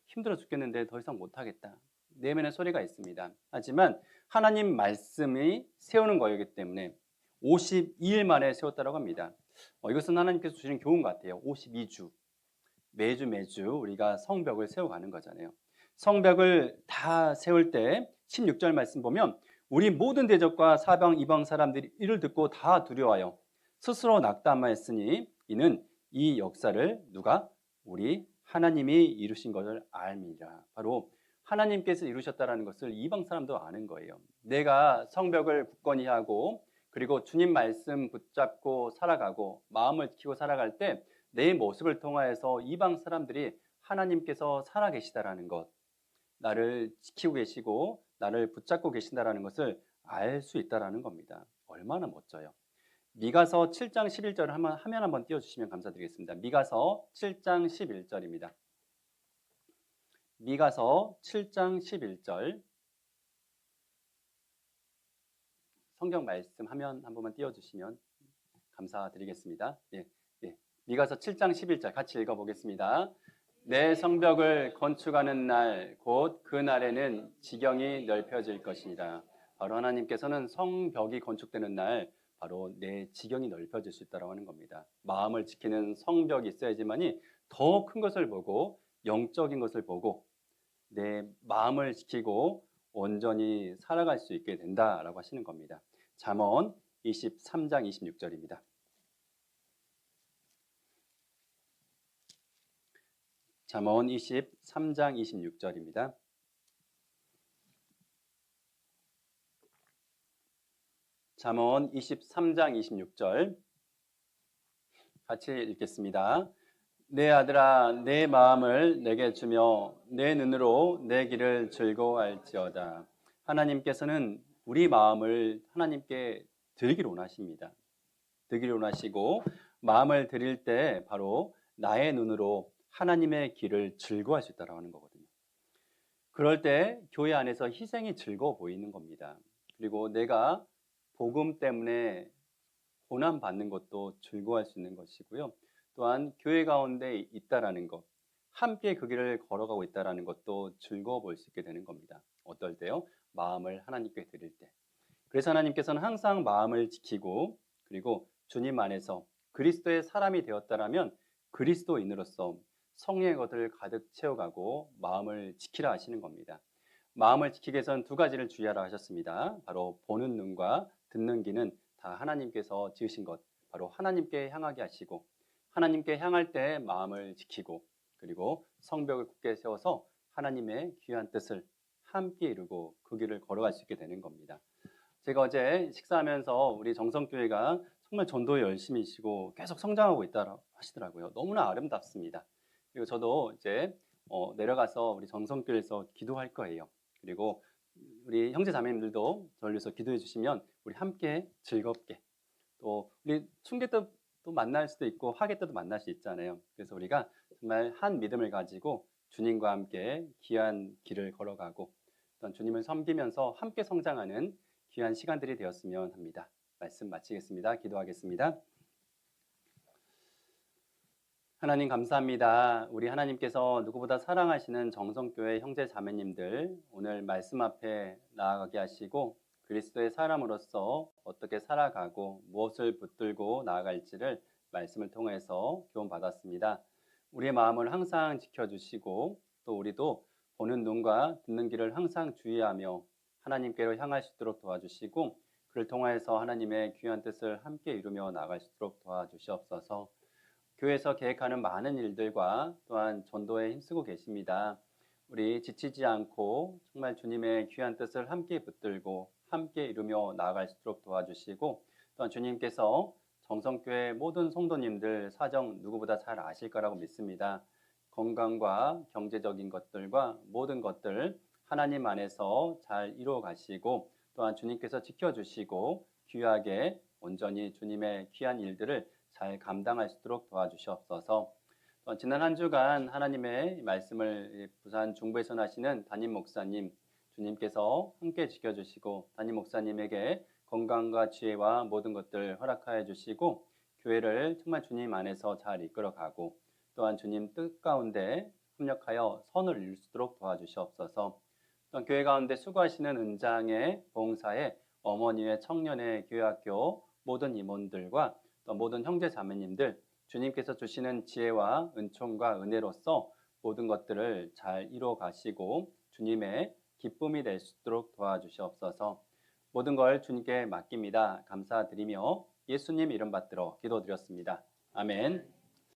힘들어 죽겠는데 더 이상 못하겠다. 내면의 소리가 있습니다. 하지만 하나님 말씀이 세우는 거이기 때문에 52일 만에 세웠다고 합니다. 이것은 하나님께서 주시는 교훈 같아요. 52주. 매주 우리가 성벽을 세워가는 거잖아요. 성벽을 다 세울 때 16절 말씀 보면 우리 모든 대적과 사방 이방 사람들이 이를 듣고 다 두려워하여 스스로 낙담하였으니 이는 이 역사를 누가? 우리 하나님이 이루신 것을 알미라. 바로 하나님께서 이루셨다라는 것을 이방 사람도 아는 거예요. 내가 성벽을 굳건히 하고 그리고 주님 말씀 붙잡고 살아가고 마음을 지키고 살아갈 때 내 모습을 통하여서 이방 사람들이 하나님께서 살아계시다라는 것, 나를 지키고 계시고 나를 붙잡고 계신다라는 것을 알 수 있다라는 겁니다. 얼마나 멋져요. 미가서 7장 11절을 화면 한번 띄워주시면 감사드리겠습니다. 미가서 7장 11절입니다. 미가서 7장 11절 성경 말씀 화면 한 번만 띄워주시면 감사드리겠습니다. 예, 예. 미가서 7장 11절 같이 읽어보겠습니다. 내 성벽을 건축하는 날 곧 그 날에는 지경이 넓혀질 것이니라. 바로 하나님께서는 성벽이 건축되는 날 바로 내 지경이 넓혀질 수 있다고 하는 겁니다. 마음을 지키는 성벽이 있어야지만이 더 큰 것을 보고 영적인 것을 보고 내 마음을 지키고 온전히 살아갈 수 있게 된다라고 하시는 겁니다. 잠언 23장 26절입니다. 잠언 23장 26절입니다. 잠언 23장 26절 같이 읽겠습니다. 내 아들아 내 마음을 내게 주며 내 눈으로 내 길을 즐거워할지어다. 하나님께서는 우리 마음을 하나님께 드리기를 원하십니다. 드리기를 원하시고 마음을 드릴 때 바로 나의 눈으로 하나님의 길을 즐거워할 수 있다고 하는 거거든요. 그럴 때 교회 안에서 희생이 즐거워 보이는 겁니다. 그리고 내가 복음 때문에 고난 받는 것도 즐거워할 수 있는 것이고요. 또한 교회 가운데 있다라는 것, 함께 그 길을 걸어가고 있다라는 것도 즐거워 보일 수 있게 되는 겁니다. 어떨 때요? 마음을 하나님께 드릴 때. 그래서 하나님께서는 항상 마음을 지키고 그리고 주님 안에서 그리스도의 사람이 되었다라면 그리스도인으로서 성령의 것을 가득 채워가고 마음을 지키라 하시는 겁니다. 마음을 지키기 위해서는 두 가지를 주의하라 하셨습니다. 바로 보는 눈과 듣는 귀는 다 하나님께서 지으신 것, 바로 하나님께 향하게 하시고 하나님께 향할 때 마음을 지키고 그리고 성벽을 굳게 세워서 하나님의 귀한 뜻을 함께 이루고 그 길을 걸어갈 수 있게 되는 겁니다. 제가 어제 식사하면서 우리 정성교회가 정말 전도에 열심히시고 계속 성장하고 있다고 하시더라고요. 너무나 아름답습니다. 그리고 저도 이제 내려가서 우리 정성교회에서 기도할 거예요. 그리고 우리 형제 자매님들도 저를 위해서 기도해 주시면 우리 함께 즐겁게 또 우리 춘계 때도 만날 수도 있고 화계 때도 만날 수 있잖아요. 그래서 우리가 정말 한 믿음을 가지고 주님과 함께 귀한 길을 걸어가고 또 주님을 섬기면서 함께 성장하는 귀한 시간들이 되었으면 합니다. 말씀 마치겠습니다. 기도하겠습니다. 하나님 감사합니다. 우리 하나님께서 누구보다 사랑하시는 정성교회 형제 자매님들 오늘 말씀 앞에 나아가게 하시고 그리스도의 사람으로서 어떻게 살아가고 무엇을 붙들고 나아갈지를 말씀을 통해서 교훈받았습니다. 우리의 마음을 항상 지켜주시고 또 우리도 보는 눈과 듣는 귀를 항상 주의하며 하나님께로 향할 수 있도록 도와주시고 그를 통하여서 하나님의 귀한 뜻을 함께 이루며 나아갈 수 있도록 도와주시옵소서. 교회에서 계획하는 많은 일들과 또한 전도에 힘쓰고 계십니다. 우리 지치지 않고 정말 주님의 귀한 뜻을 함께 붙들고 함께 이루며 나아갈 수 있도록 도와주시고 또한 주님께서 정성교회 모든 성도님들 사정 누구보다 잘 아실 거라고 믿습니다. 건강과 경제적인 것들과 모든 것들 하나님 안에서 잘 이루어 가시고 또한 주님께서 지켜주시고 귀하게 온전히 주님의 귀한 일들을 잘 감당할 수 있도록 도와주시옵소서. 지난 한 주간 하나님의 말씀을 부산 중부에서 하시는 담임 목사님 주님께서 함께 지켜주시고 담임 목사님에게 건강과 지혜와 모든 것들 허락하여 주시고 교회를 정말 주님 안에서 잘 이끌어가고 또한 주님 뜻 가운데 협력하여 선을 이룰 수 있도록 도와주시옵소서. 또한 교회 가운데 수고하시는 은장의 봉사에 어머니의 청년의 교회학교 모든 임원들과 또 모든 형제 자매님들 주님께서 주시는 지혜와 은총과 은혜로서 모든 것들을 잘 이루어 가시고 주님의 기쁨이 될 수 있도록 도와주시옵소서. 모든 걸 주님께 맡깁니다. 감사드리며 예수님 이름 받들어 기도드렸습니다. 아멘.